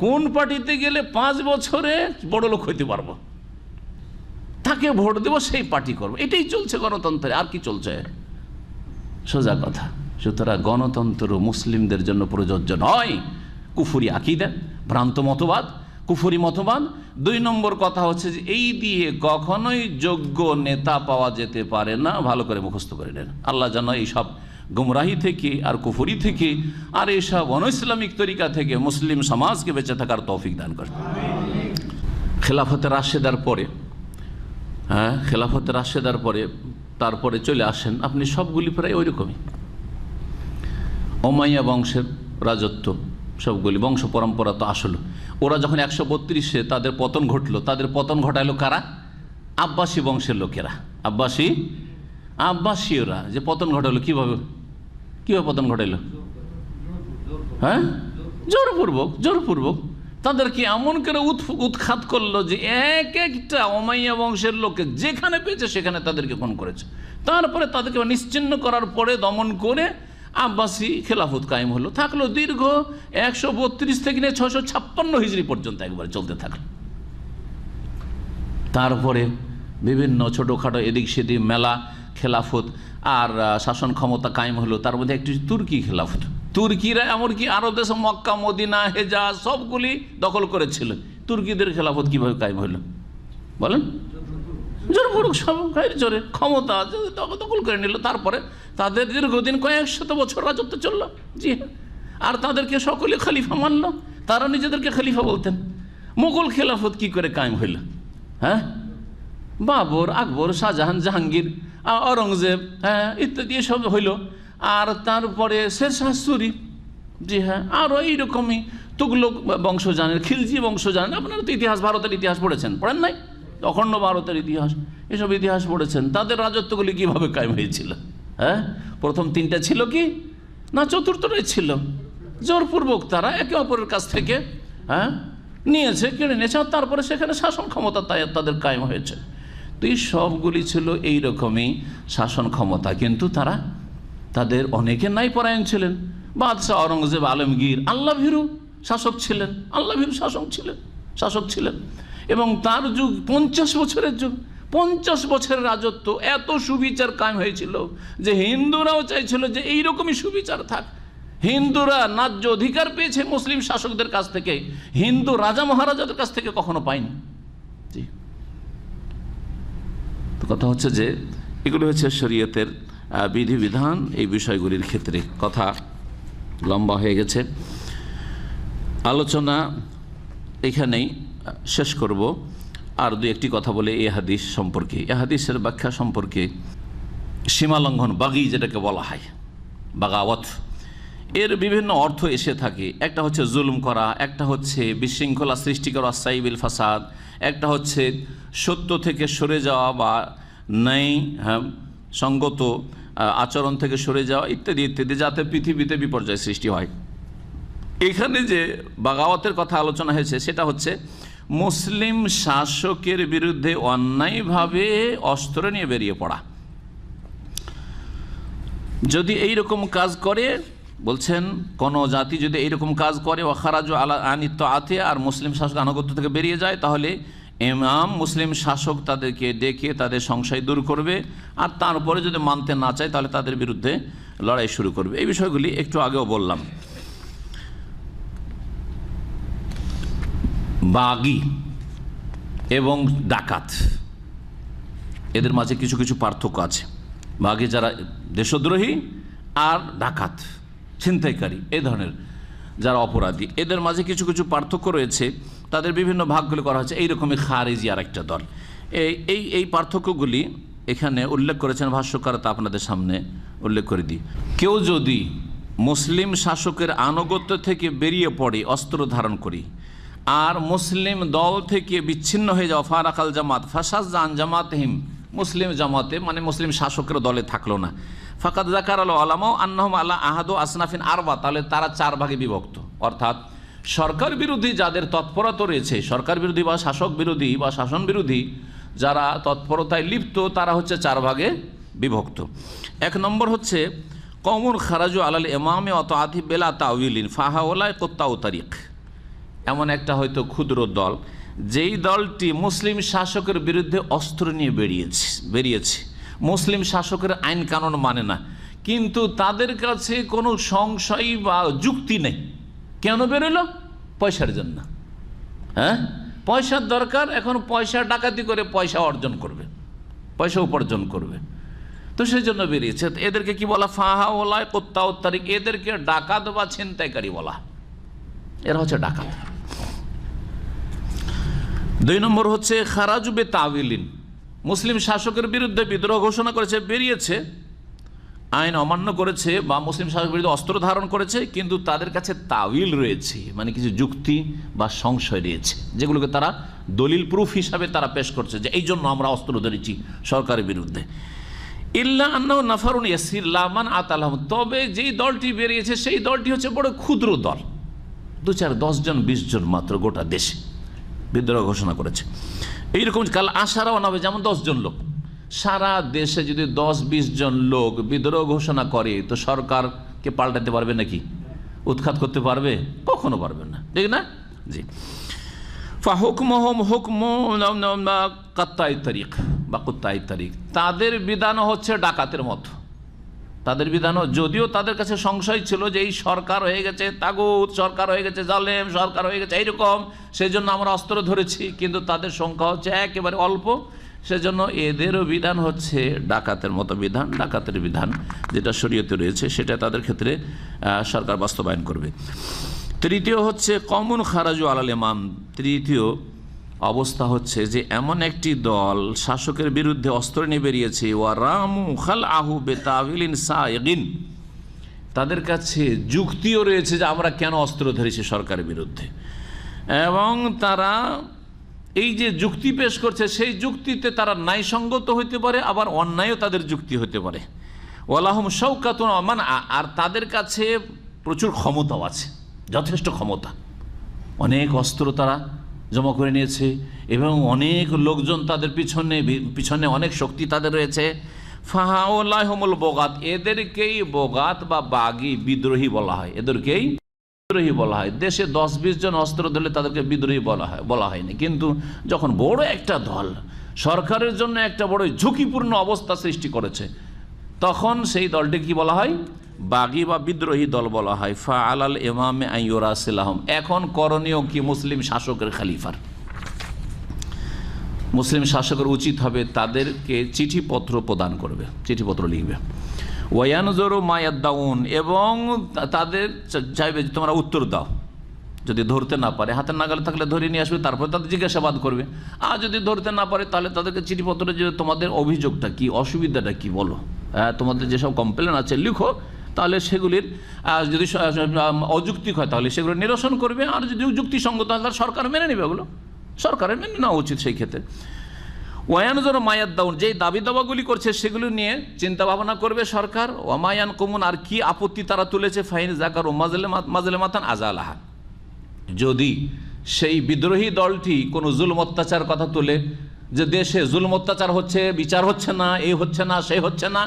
কোন পার্টিতে গেলে 5 বছরে বড় লোক হইতে পারবো, তাকে ভোট দেবো, সেই পার্টি করবো। এটাই চলছে গণতন্ত্রে, আর কি চলছে? সোজা কথা। সুতরাং গণতন্ত্র মুসলিমদের জন্য প্রযোজ্য নয়। কুফুরি আকীদা, ভ্রান্ত মতবাদ, কুফুরি মতবাদ। 2 নম্বর কথা হচ্ছে যে এই দিয়ে কখনোই যোগ্য নেতা পাওয়া যেতে পারে না। ভালো করে মুখস্থ করে নেন। আল্লাহ যেন এইসব গুমরাহি থেকে আর কুফুরি থেকে আর এইসব অনইসলামিক তরিকা থেকে মুসলিম সমাজকে বেঁচে থাকার তৌফিক দান করেন। খেলাফতে রাশেদার পরে, হ্যাঁ, খেলাফতে রাশেদার পরে তারপরে চলে আসেন আপনি সবগুলি প্রায় ওই রকমই। উমাইয়া বংশের রাজত্ব, সবগুলি বংশ পরম্পরা তো আসলো। ওরা যখন 132-এ তাদের পতন ঘটলো, তাদের পতন ঘটাইলো কারা? আব্বাসী বংশের লোকেরা। আব্বাসীয়রা যে পতন ঘটালো, কিভাবে পতন ঘটাইলো? হ্যাঁ, জোরপূর্বক তাদেরকে এমন করে উৎখাত করলো যে একটা উমাইয়া বংশের লোককে যেখানে পেয়েছে সেখানে তাদেরকে খুন করেছে। তারপরে তাদেরকে নিশ্চিহ্ন করার পরে দমন করে আব্বাসী খেলাফত কায়েম হলো। থাকলো দীর্ঘ 132 থেকে নিয়ে 656 হিজরি পর্যন্ত একবার চলতে থাকলো। তারপরে বিভিন্ন ছোটোখাটো এদিক সেদিক মেলা খেলাফত আর শাসন ক্ষমতা কায়েম হলো। তার মধ্যে একটি তুর্কি খেলাফত। তুর্কিরা এমনকি আরব দেশ মক্কা, মদিনা, হেজাজ সবগুলি দখল করেছিল। তুর্কিদের খেলাফত কিভাবে কায়েম হলো বলেন? জোরপূর্বক, সব জোরে ক্ষমতা দখল করে নিল। তারপরে তাদের দীর্ঘদিন কয়েক শত বছর রাজত্ব চলল। জি হ্যাঁ, আর তাদেরকে সকলে খলিফা মানল। তারা নিজেদেরকে খলিফা বলতেন। মুঘল খেলাফত কি করে কায়েম হইল? হ্যাঁ, বাবর, আকবর, শাহজাহান, জাহাঙ্গীর, অরঙ্গজেব, হ্যাঁ, ইত্যাদি সব হইল। আর তারপরে শেরশাহ সূরি, জি হ্যাঁ, আরও এইরকমই তুগলক বংশ জানেন, খিলজি বংশ জানেন। আপনারা তো ইতিহাস, ভারতের ইতিহাস পড়েছেন নাই? অখণ্ড ভারতের ইতিহাস, এসব ইতিহাস পড়েছেন। তাদের রাজত্বগুলি কিভাবে কায়েম হয়েছিল? হ্যাঁ, প্রথম 3টা ছিল কি না 4র্থটাই ছিল জোরপূর্বক তারা একে অপরের কাছ থেকে, হ্যাঁ, নিয়েছে, কেড়ে নিয়েছে। আর তারপরে সেখানে শাসন ক্ষমতা তাদের কায়েম হয়েছে। তো এই সবগুলি ছিল এইরকমই শাসন ক্ষমতা। কিন্তু তাদের অনেকে নাই পরায়ণ ছিলেন। বাদশাহ অরঙ্গজেব আলমগীর আল্লাভীরু শাসক ছিলেন এবং তার যুগ 50 বছরের যুগ। 50 বছরের রাজত্ব, এত সুবিচার কায়েম হয়েছিল যে হিন্দুরাও চাইছিল যে এইরকমই সুবিচার থাক। হিন্দুরা ন্যায্য অধিকার পেয়েছে মুসলিম শাসকদের কাছ থেকে, হিন্দু রাজা মহারাজাদের কাছ থেকে কখনো পায়নি। জি, তো কথা হচ্ছে যে এগুলো হচ্ছে শরীয়তের বিধিবিধান। এই বিষয়গুলির ক্ষেত্রে কথা লম্বা হয়ে গেছে, আলোচনা এখানেই শেষ করব। আর 2-1টি কথা বলে এই হাদিস সম্পর্কে, এই হাদিসের ব্যাখ্যা সম্পর্কে। সীমালঙ্ঘন, বাগি যেটাকে বলা হয়, বাগাওয়াত, এর বিভিন্ন অর্থ এসে থাকে। একটা হচ্ছে জুলুম করা, একটা হচ্ছে বিশৃঙ্খলা সৃষ্টি করা, সাইবিল ফাসাদ, একটা হচ্ছে সত্য থেকে সরে যাওয়া বা ন্যায় সঙ্গত আচরণ থেকে সরে যাওয়া ইত্যাদি ইত্যাদি, যাতে পৃথিবীতে বিপর্যয় সৃষ্টি হয়। এখানে যে বাগাওয়াতের কথা আলোচনা হয়েছে সেটা হচ্ছে মুসলিম শাসকের বিরুদ্ধে অন্যায়ভাবে অস্ত্র নিয়ে বেরিয়ে পড়া। যদি এইরকম কাজ করে, বলছেন কোন জাতি যদি এইরকম কাজ করে, ওয়াখারাজু আলা আনিত আতে, আর মুসলিম শাসক আনুগত্য থেকে বেরিয়ে যায়, তাহলে ইমাম মুসলিম শাসক তাদেরকে ডেকে তাদের সংশয় দূর করবে। আর তারপরে যদি মানতে না চায় তাহলে তাদের বিরুদ্ধে লড়াই শুরু করবে। এই বিষয়গুলি একটু আগেও বললাম। বাগী এবং ডাকাত, এদের মাঝে কিছু কিছু পার্থক্য আছে। বাগী দেশদ্রোহী আর ডাকাত, ছিনতাইকারী, এই ধরনের যারা অপরাধী, এদের মাঝে কিছু কিছু পার্থক্য রয়েছে, তাদের বিভিন্ন ভাগগুলি করা হচ্ছে। এইরকমই খারিজি আর একটা দল। এই পার্থক্যগুলি এখানে উল্লেখ করেছেন ভাষ্যকার, তা আপনাদের সামনে উল্লেখ করে দিই। কেউ যদি মুসলিম শাসকের আনুগত্য থেকে বেরিয়ে পড়ে অস্ত্র ধারণ করি, আর মুসলিম দল থেকে বিচ্ছিন্ন হয়ে যাওয়া, ফারাকাল জামাত ফাসাজ জান জামাতহিম, মুসলিম জামাতে মানে মুসলিম শাসকের দলে থাকলো না, ফাকাদ যাকার আল আলামাও আন্নাহুম আলা আহাদু আসনাফিন আরবা, তাহলে তারা 4 ভাগে বিভক্ত। অর্থাৎ সরকার বিরোধী যাদের তৎপরতা রয়েছে, সরকার বিরোধী বা শাসক বিরোধী বা শাসন বিরোধী যারা তৎপরতায় লিপ্ত, তারা হচ্ছে 4 ভাগে বিভক্ত। 1 নম্বর হচ্ছে কওমুন খারাজু আলাল ইমামে অত আতি বেলা তাউইলিন ফাহাওলাই কোত্তাউ তারিক। এমন একটা হয়তো ক্ষুদ্র দল, যেই দলটি মুসলিম শাসকের বিরুদ্ধে অস্ত্র নিয়ে বেরিয়েছে, মুসলিম শাসকের আইন কানুন মানে না, কিন্তু তাদের কাছে কোনো সংশয় বা যুক্তি নেই। কেন বেরোলো? পয়সার জন্য। হ্যাঁ, পয়সার দরকার, এখন পয়সা ডাকাতি করে পয়সা অর্জন করবে, পয়সা উপার্জন করবে, তো সেই জন্য বেরিয়েছে। এদেরকে কি বলা? ফাহা ওলায় কোত্তাউ তারিক, এদেরকে ডাকাত বা ছিনতাইকারী বলা। এরা হচ্ছে ডাকাত। 2 নম্বর হচ্ছে খারাজুবে তাউইলিন, মুসলিম শাসকের বিরুদ্ধে বিদ্রোহ ঘোষণা করেছে, বেরিয়েছে, আইন অমান্য করেছে বা মুসলিম শাসকের বিরুদ্ধে অস্ত্র ধারণ করেছে, কিন্তু তাদের কাছে তাউইল রয়েছে, মানে কিছু যুক্তি বা সংশয় রয়েছে, যেগুলোকে তারা দলিল প্রুফ হিসাবে তারা পেশ করছে যে এই জন্য আমরা অস্ত্র ধরেছি সরকারের বিরুদ্ধে। ইল্লা আন্নাহু নাফারুন ইয়াসির লা মান আতালাহুম, তবে যেই দলটি বেরিয়েছে সেই দলটি হচ্ছে বড় ক্ষুদ্র দল, 2-4 10 জন 20 জন মাত্র গোটা দেশে বিদ্রোহ ঘোষণা করেছে। এইরকম কাল আশারাও না হবে, যেমন 10 জন লোক, সারা দেশে যদি 10-20 জন লোক বিদ্রোহ ঘোষণা করে, তো সরকারকে পাল্টাতে পারবে নাকি? উৎখাত করতে পারবে? কখনো পারবে না, ঠিক না? জি। ফাহুকমুহুম হুকমু কাত্তাই তারিক বা কুত্তাই তারিক, তাদের বিধান হচ্ছে ডাকাতের মতো। তাদের বিধানও, যদিও তাদের কাছে সংশয় ছিল যে এই সরকার হয়ে গেছে তাগুত, সরকার হয়ে গেছে জালেম, সরকার হয়ে গেছে এইরকম, সেই জন্য আমরা অস্ত্র ধরেছি, কিন্তু তাদের সংখ্যা হচ্ছে একেবারে অল্প, সেজন্য এদেরও বিধান হচ্ছে ডাকাতের মতো বিধান। ডাকাতের বিধান যেটা শরীয়তে রয়েছে সেটা তাদের ক্ষেত্রে সরকার বাস্তবায়ন করবে। 3য় হচ্ছে কওমুন খারাজু আলাল ইমাম, 3য় অবস্থা হচ্ছে যে এমন একটি দল শাসকের বিরুদ্ধে অস্ত্র নিয়ে বেরিয়েছে, ওয়া রামু খালআহু বিতাউইলিন সাইগিন, তাদের কাছে যুক্তিও রয়েছে যে আমরা কেন অস্ত্র ধরেছি সরকারের বিরুদ্ধে, এবং তারা এই যে যুক্তি পেশ করছে সেই যুক্তিতে তারা ন্যায়সঙ্গত হইতে পারে, আবার অন্যায়ও তাদের যুক্তি হতে পারে। ওয়ালাহুম শাওকাতুন মান, আর তাদের কাছে প্রচুর ক্ষমতাও আছে, যথেষ্ট ক্ষমতা, অনেক অস্ত্র তারা জমা করে নিয়েছে এবং অনেক লোকজন তাদের পিছনে অনেক শক্তি তাদের রয়েছে। ফাহাউলাহুমুল বগাত, এদেরকেই বগাত বা বাগী বিদ্রোহী বলা হয়, এদেরকেই বিদ্রোহী বলা হয়। দেশে 10-20 জন অস্ত্র ধরলে তাদেরকে বিদ্রোহী বলা হয়নি, কিন্তু যখন বড় একটা দল সরকারের জন্য একটা বড় ঝুঁকিপূর্ণ অবস্থা সৃষ্টি করেছে, তখন সেই দলটি কি বলা হয়? বাগী বা বিদ্রোহী দল বলা হয়। ফা আলাল ইমামে আন ইউরাসিলাহুম, এখন করণীয় কি? মুসলিম শাসকের খলিফার, মুসলিম শাসকের উচিত হবে তাদেরকে চিঠিপত্র প্রদান করবে, চিঠিপত্র লিখবে। ওয়ায়ানজুরু মা ইয়াদদাউন, এবং তাদের চাইবে যে তোমরা উত্তর দাও, যদি ধরতে না পারে, হাতের নাগালে থাকলে ধরে নিয়ে আসবে, তারপরে তাদের জিজ্ঞাসাবাদ করবে, আর যদি ধরতে না পারে তাহলে তাদেরকে চিঠিপত্রে যে তোমাদের অভিযোগটা কি, অসুবিধাটা কি বলো, তোমাদের যেসব কমপ্লেন আছে লিখো, তাহলে সেগুলির যদি অযৌক্তিক হয় তাহলে সেগুলো নিরসন করবে, আর যদি যুক্তিসঙ্গত হয় তাহলে সরকার মেনে নেবে, ওগুলো সরকারের মেনে নেওয়া উচিত সেই ক্ষেত্রে। ওয়ায়ানজুরু মা ইয়াদদাউন, যেই দাবি দাবাগুলি করছে সেগুলি নিয়ে চিন্তা ভাবনা করবে সরকার। ওয়ামায়ান কুমুন, আর কি আপত্তি তারা তুলেছে, ফাইন জাকার ও মাজলেমাতান আজালাহা, যদি সেই বিদ্রোহী দলটি কোনো জুলম অত্যাচার কথা তোলে, যে দেশে জুলম অত্যাচার হচ্ছে, বিচার হচ্ছে না, এই হচ্ছে না, সেই হচ্ছে না,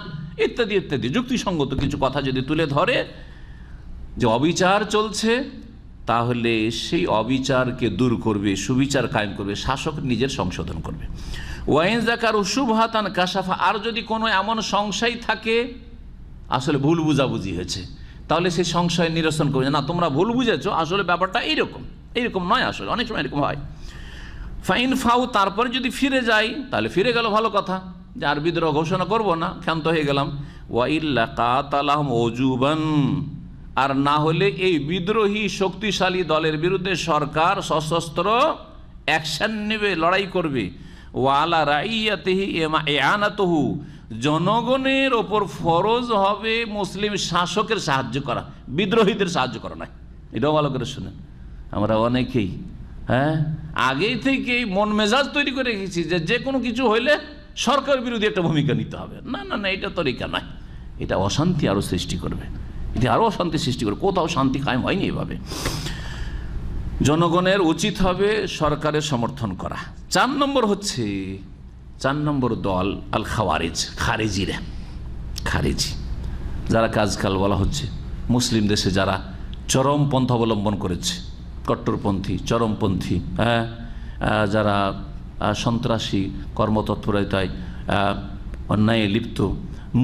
ইত্যাদি ইত্যাদি যুক্তিসঙ্গত কিছু কথা যদি তুলে ধরে যে অবিচার চলছে, তাহলে সেই অবিচারকে দূর করবে, সুবিচার কায়েম করবে, শাসক নিজের সংশোধন করবে। ওয়াইন জাকার উসুবহাতান কাশাফা, আর যদি কোনো এমন সংশয় থাকে আসলে ভুল বুঝাবুঝি হয়েছে, তাহলে সেই সংশয় নিরসন করবে, না তোমরা ভুল বুঝেছো, আসলে ব্যাপারটা এইরকম নয়, আসলে অনেক সময় এরকম হয়। ফাইন ফাউ, তারপরে যদি ফিরে যায় তাহলে ফিরে গেল, ভালো কথা, যে আর বিদ্রোহ ঘোষণা করব না, ক্ষান্ত হয়ে গেলাম। ওয়াইল্লা কাতালাহুম ওজুবান, আর না হলে এই বিদ্রোহী শক্তিশালী দলের বিরুদ্ধে সরকার সশস্ত্র অ্যাকশন নেবে, লড়াই করবে। ওয়ালা রাইয়াতিহি ইআনাতুহু, জনগণের ওপর ফরজ হবে মুসলিম শাসকের সাহায্য করা, বিদ্রোহীদের সাহায্য করা নয়। এটাও ভালো করে শুনেন। আমরা অনেকেই আগেই থেকেই মন মেজাজ তৈরি করে রেখেছি যে কোনো কিছু হইলে সরকার বিরোধী একটা ভূমিকা নিতে হবে। না না না, এটা তরিকা নয়, এটা অশান্তি আরও সৃষ্টি করবে, এটা আরও অশান্তি সৃষ্টি করবে। কোথাও শান্তি কায়েম হয়নি এভাবে। জনগণের উচিত হবে সরকারের সমর্থন করা। 4 নম্বর হচ্ছে, 4 নম্বর দল আল খাওয়ারিজ, খারেজিরা। খারেজি যারা আজকাল বলা হচ্ছে মুসলিম দেশে যারা চরম পন্থা অবলম্বন করেছে, কট্টরপন্থী, চরমপন্থী, যারা সন্ত্রাসী কর্মতৎপরতায় অন্যায়ে লিপ্ত,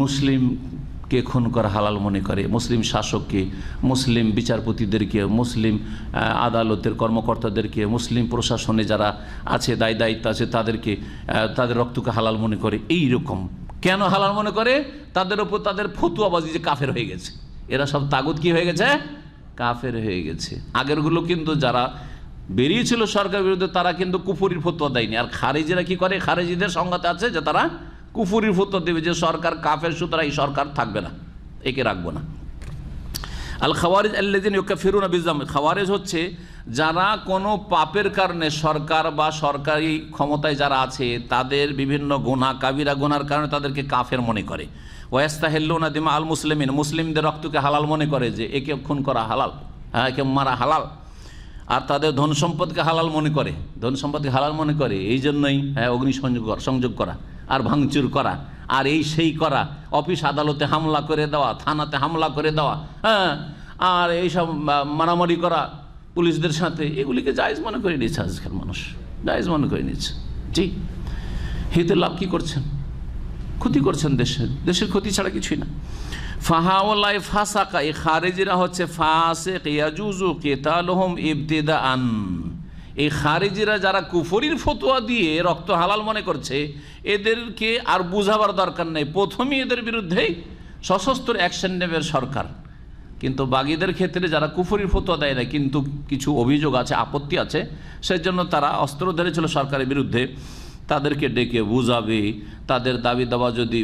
মুসলিমকে খুন করা হালাল মনে করে, মুসলিম শাসককে, মুসলিম বিচারপতিদেরকে, মুসলিম আদালতের কর্মকর্তাদেরকে, মুসলিম প্রশাসনে যারা আছে দায় দায়িত্ব আছে তাদেরকে, তাদের রক্তকে হালাল মনে করে। এই রকম কেন হালাল মনে করে? তাদের ওপর তাদের ফতুয়াবাজি যে কাফের হয়ে গেছে, এরা সব তাগুত কি হয়ে গেছে? কাফের হয়ে গেছে। আগেরগুলো কিন্তু যারা বেরিয়েছিল সরকারের বিরুদ্ধে তারা কিন্তু কুফরির ফতোয়া দেয়নি। আর খারেজিরা কি করে? খারেজিদের সংঘাতে আছে যে তারা কুফরির ফতোয়া দেবে যে সরকার কাফের, সুতরাং এই সরকার থাকবে না, একে রাখবো না। আল খাওয়ারিজ আল্লাযিনা ইউকাফিরুনা বিযাম, খাওয়ারিজ হচ্ছে যারা কোনো পাপের কারণে সরকার বা সরকারি ক্ষমতায় যারা আছে তাদের বিভিন্ন গুনাহ, কাবিরা গুনার কারণে তাদেরকে কাফের মনে করে। ওয়াস্তাহিল্লুনা দিমা আল মুসলিমিন, মুসলিমদের রক্তকে হালাল মনে করে যে একে খুন করা হালাল, একে মারা হালাল। আর তাদের ধন সম্পদকে হালাল মনে করে, ধন সম্পদকে হালাল মনে করে, এই জন্যই সংযোগ করা আর ভাঙচুর করা আর এই সেই করা, অফিস আদালতে হামলা করে দেওয়া, থানাতে হামলা করে দেওয়া, আর এইসব মারামারি করা পুলিশদের সাথে, এগুলিকে জায়েজ মনে করে নিয়েছে আজকাল মানুষ, জায়েজ মনে করে নিয়েছে। জি, হিতে লাভ কী করছেন? ক্ষতি করছেন দেশের, দেশের ক্ষতি ছাড়া কিছুই না। ফাহাওলাই ফাসাকা, এই খারেজিরা হচ্ছে ফাসিক, ইয়াজুজু কিতালুহুম ইবতিদাআন। এই খারেজিরা যারা কুফরির ফতোয়া দিয়ে রক্ত হালাল মনে করছে, এদেরকে আর বুঝাবার দরকার নেই, প্রথমেই এদের বিরুদ্ধেই সশস্ত্র অ্যাকশন নেবে সরকার। কিন্তু বাগীদের ক্ষেত্রে যারা কুফরির ফতোয়া দেয় না কিন্তু কিছু অভিযোগ আছে, আপত্তি আছে, সেজন্য তারা অস্ত্র ধরেছিল সরকারের বিরুদ্ধে, তাদেরকে ডেকে বুঝাবে, তাদের দাবি দাবা যদি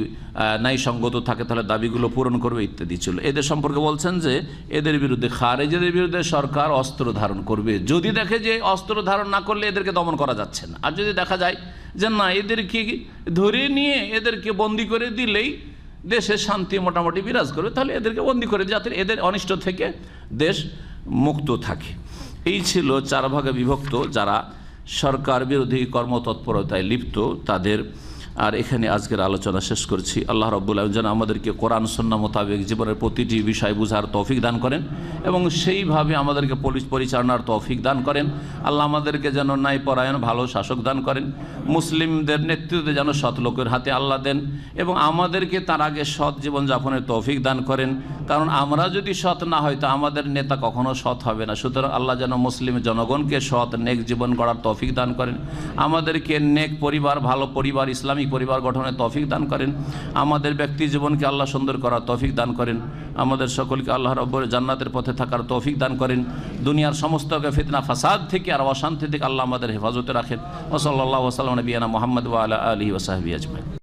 ন্যায়সঙ্গত থাকে তাহলে দাবিগুলো পূরণ করবে ইত্যাদি ছিল। এদের সম্পর্কে বলছেন যে এদের বিরুদ্ধে, খারেজিদের বিরুদ্ধে সরকার অস্ত্র ধারণ করবে যদি দেখে যে অস্ত্র ধারণ না করলে এদেরকে দমন করা যাচ্ছে না। আর যদি দেখা যায় যে না, এদেরকে ধরে নিয়ে এদেরকে বন্দি করে দিলেই দেশে শান্তি মোটামুটি বিরাজ করবে, তাহলে এদেরকে বন্দি করে যাতে এদের অনিষ্ট থেকে দেশ মুক্ত থাকে। এই ছিল 4 ভাগে বিভক্ত যারা সরকার বিরোধী কর্মতৎপরতায় লিপ্ত তাদের। আর এখানে আজকের আলোচনা শেষ করছি। আল্লাহ রাব্বুল আলামিন যেন আমাদেরকে কোরআন সুন্নাহ মোতাবেক জীবনের প্রতিটি বিষয় বুঝার তৌফিক দান করেন এবং সেইভাবে আমাদেরকে পরিচালনার তৌফিক দান করেন। আল্লাহ আমাদেরকে যেন ন্যায়পরায়ণ ভালো শাসক দান করেন, মুসলিমদের নেতৃত্বে যেন সৎ লোকের হাতে আল্লাহ দেন এবং আমাদেরকে তার আগে সৎ জীবনযাপনের তৌফিক দান করেন। কারণ আমরা যদি সৎ না হয় তো আমাদের নেতা কখনো সৎ হবে না। সুতরাং আল্লাহ যেন মুসলিম জনগণকে সৎ নেক জীবন গড়ার তৌফিক দান করেন, আমাদেরকে নেক পরিবার, ভালো পরিবার, ইসলামিক পরিবার গঠনের তৌফিক দান করেন, আমাদের ব্যক্তি জীবনকে আল্লাহ সুন্দর করার তৌফিক দান করেন, আমাদের সকলকে আল্লাহ রাব্বুল জান্নাতের পথে থাকার তৌফিক দান করেন, দুনিয়ার সমস্ত ফিতনা ফাসাদ থেকে আর অশান্তি থেকে আল্লাহ আমাদের হেফাজতে রাখেন। ওয়া সাল্লাল্লাহু ওয়া সাল্লাম নবিয়ানা মুহাম্মদ ওয়া আলা আলিহি ওয়া সাহবিহি আজমাইন।